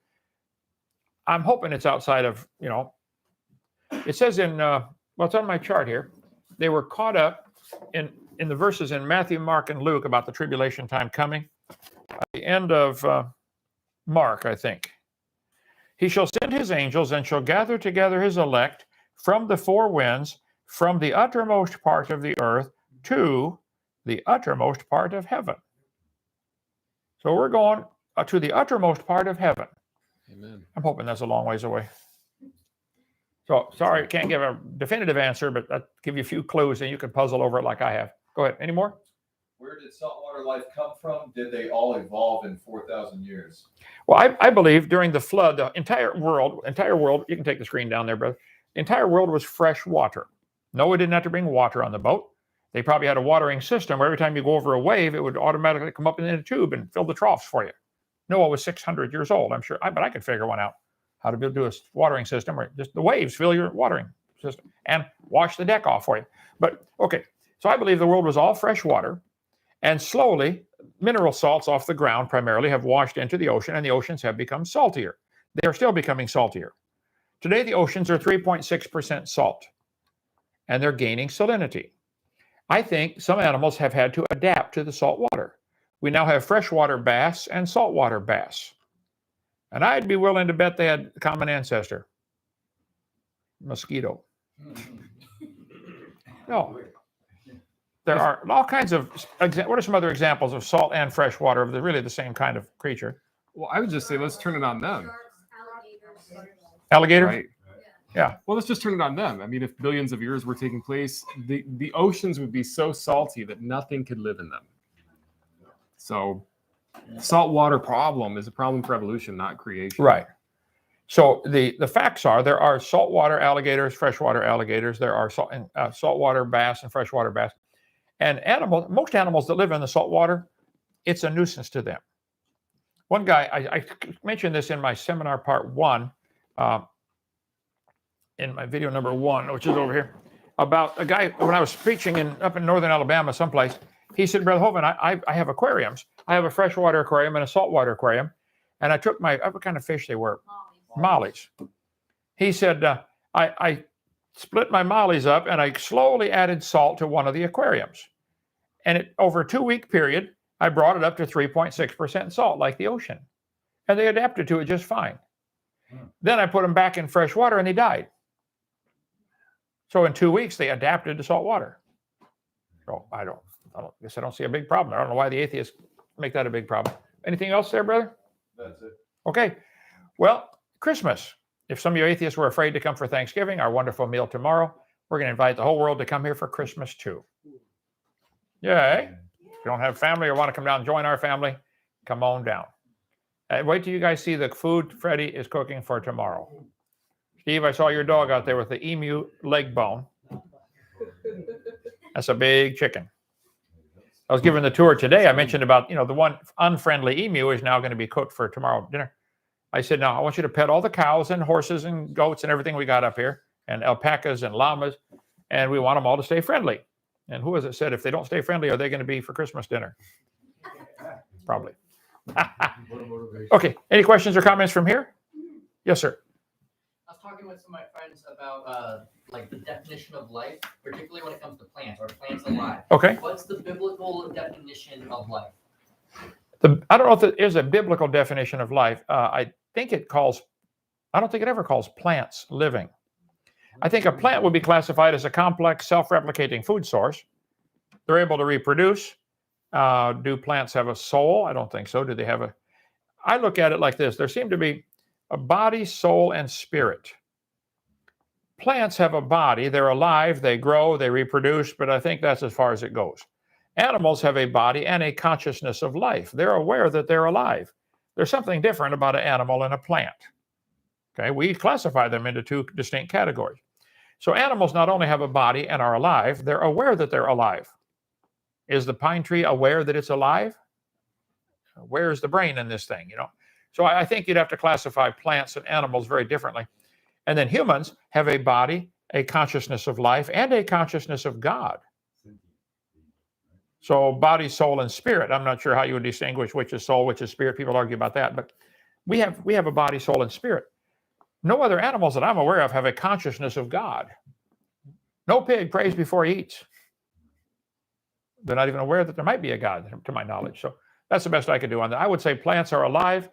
I'm hoping it's outside of, it says in, well, it's on my chart here. They were caught up in the verses in Matthew, Mark, and Luke about the tribulation time coming. At the end of Mark, I think. He shall send his angels and shall gather together his elect from the four winds, from the uttermost part of the earth to the uttermost part of heaven. So we're going to the uttermost part of heaven. Amen. I'm hoping that's a long ways away. So sorry, I can't give a definitive answer, but I'll give you a few clues and you can puzzle over it like I have. Go ahead. Any more? Where did saltwater life come from? Did they all evolve in 4,000 years? Well, I believe during the flood, the entire world, you can take the screen down there, brother. The entire world was fresh water. Noah didn't have to bring water on the boat. They probably had a watering system where every time you go over a wave, it would automatically come up in a tube and fill the troughs for you. Noah was 600 years old, I'm sure. But I could figure one out, how to do a watering system where just the waves fill your watering system and wash the deck off for you. But, okay, so I believe the world was all fresh water. And slowly, mineral salts off the ground primarily have washed into the ocean, and the oceans have become saltier. They are still becoming saltier. Today, the oceans are 3.6% salt, and they're gaining salinity. I think some animals have had to adapt to the salt water. We now have freshwater bass and saltwater bass. And I'd be willing to bet they had a common ancestor. Mosquito. No. There are all kinds of, what are some other examples of salt and fresh water of really the same kind of creature? Well, I would just say let's turn it on them. Alligator? Right. Yeah. Well, let's just turn it on them. I mean, if billions of years were taking place, the oceans would be so salty that nothing could live in them. So saltwater problem is a problem for evolution, not creation. Right. So the facts are there are saltwater alligators, freshwater alligators. There are saltwater bass and freshwater bass. And most animals that live in the saltwater, it's a nuisance to them. One guy, I mentioned this in my seminar part 1, in my video number 1, which is over here, about a guy, when I was preaching up in northern Alabama someplace, he said, Brother Hovind, I have aquariums. I have a freshwater aquarium and a saltwater aquarium. And I took what kind of fish they were? Mollies. He said, I split my mollies up and I slowly added salt to one of the aquariums. And over a 2-week period, I brought it up to 3.6% salt, like the ocean. And they adapted to it just fine. Then I put them back in fresh water and they died. So in 2 weeks, they adapted to salt water. So I guess I don't see a big problem. I don't know why the atheists make that a big problem. Anything else there, brother? That's it. Okay. Well, Christmas. If some of you atheists were afraid to come for Thanksgiving, our wonderful meal tomorrow, we're going to invite the whole world to come here for Christmas too. Yay. If you don't have family or want to come down and join our family, come on down. Wait till you guys see the food Freddie is cooking for tomorrow. Steve, I saw your dog out there with the emu leg bone. That's a big chicken. I was given the tour today. I mentioned about, the one unfriendly emu is now going to be cooked for tomorrow dinner. I said, now I want you to pet all the cows and horses and goats and everything we got up here, and alpacas and llamas, and we want them all to stay friendly. And who was it said, if they don't stay friendly, are they going to be for Christmas dinner? Probably. Okay. Any questions or comments from here? Yes, sir. I was talking with some of my friends about like the definition of life, particularly when it comes to plants. Are plants alive? Okay. What's the biblical definition of life? I don't know if there is a biblical definition of life. I don't think it ever calls plants living. I think a plant would be classified as a complex, self-replicating food source. They're able to reproduce. Do plants have a soul? I don't think so. Do they have I look at it like this. There seem to be a body, soul, and spirit. Plants have a body. They're alive. They grow. They reproduce. But I think that's as far as it goes. Animals have a body and a consciousness of life. They're aware that they're alive. There's something different about an animal and a plant. Okay, we classify them into 2 distinct categories. So animals not only have a body and are alive, they're aware that they're alive. Is the pine tree aware that it's alive? Where's the brain in this thing, So I think you'd have to classify plants and animals very differently. And then humans have a body, a consciousness of life, and a consciousness of God. So body, soul, and spirit. I'm not sure how you would distinguish which is soul, which is spirit. People argue about that. But we have a body, soul, and spirit. No other animals that I'm aware of have a consciousness of God. No pig prays before he eats. They're not even aware that there might be a God, to my knowledge. So that's the best I could do on that. I would say plants are alive,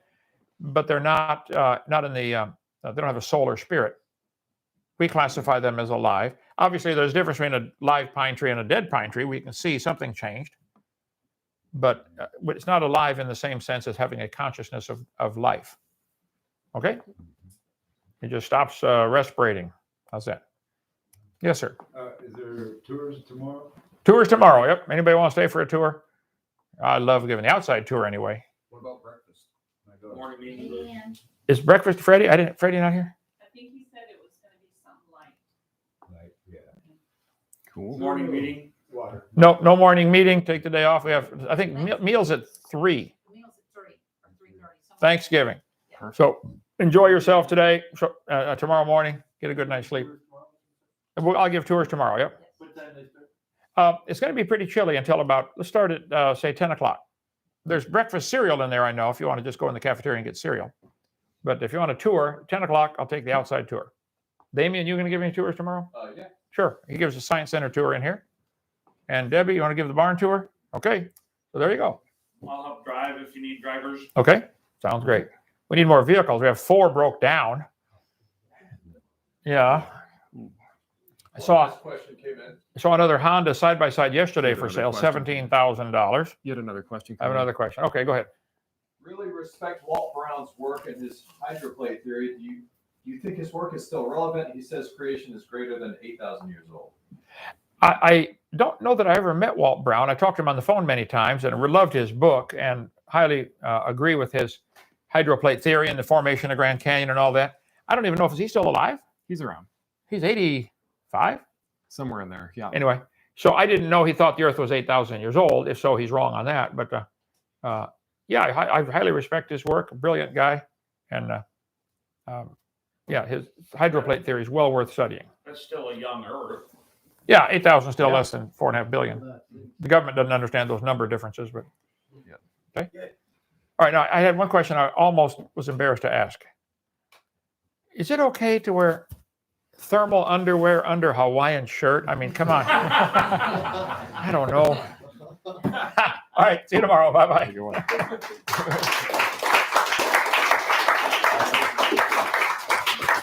but they're not in the, they don't have a soul or spirit. We classify them as alive. Obviously, there's a difference between a live pine tree and a dead pine tree. We can see something changed, but it's not alive in the same sense as having a consciousness of life. Okay? It just stops respirating. How's that? Yes, sir. Is there tours tomorrow? Tours tomorrow. Yep. Anybody want to stay for a tour? I love giving the outside tour anyway. What about breakfast? Morning meeting. Is breakfast Freddie? Freddie not here? I think he said it was going to be something light. Yeah. Cool. Morning meeting. Water. No morning meeting. Take the day off. We have, I think, meals at 3. Meals at 3 or 3:30. Thanksgiving. So enjoy yourself today. Tomorrow morning, get a good night's sleep. I'll give tours tomorrow. Yep. What time they start? It's going to be pretty chilly until about, let's start at, say, 10 o'clock. There's breakfast cereal in there, I know, if you want to just go in the cafeteria and get cereal. But if you want a tour, 10 o'clock, I'll take the outside tour. Damien, you going to give any tours tomorrow? Yeah. Sure. He gives a Science Center tour in here. And Debbie, you want to give the barn tour? Okay. So there you go. I'll help drive if you need drivers. Okay. Sounds great. We need more vehicles. We have 4 broke down. Yeah. I saw Question came in. another Honda side-by-side yesterday for sale, $17,000. Yet another question. I have another question. Okay, go ahead. Really respect Walt Brown's work and his hydroplate theory. Do Do you think his work is still relevant? He says creation is greater than 8,000 years old. I don't know that I ever met Walt Brown. I talked to him on the phone many times and loved his book and highly agree with his hydroplate theory and the formation of Grand Canyon and all that. I don't even know if he's still alive. He's around He's 85. somewhere in there. Yeah. Anyway, so I didn't know he thought the Earth was 8,000 years old. If so, he's wrong on that. But yeah, I highly respect his work. A brilliant guy, and yeah, his hydroplate theory is well worth studying. That's still a young Earth. Yeah, 8,000 still Yeah. less than 4.5 billion. The government doesn't understand those number differences, but Yeah. okay. All right, now I had one question I almost was embarrassed to ask. Is it okay to wear thermal underwear under Hawaiian shirt? I mean, come on. I don't know. All right, see you tomorrow. Bye-bye. Good one.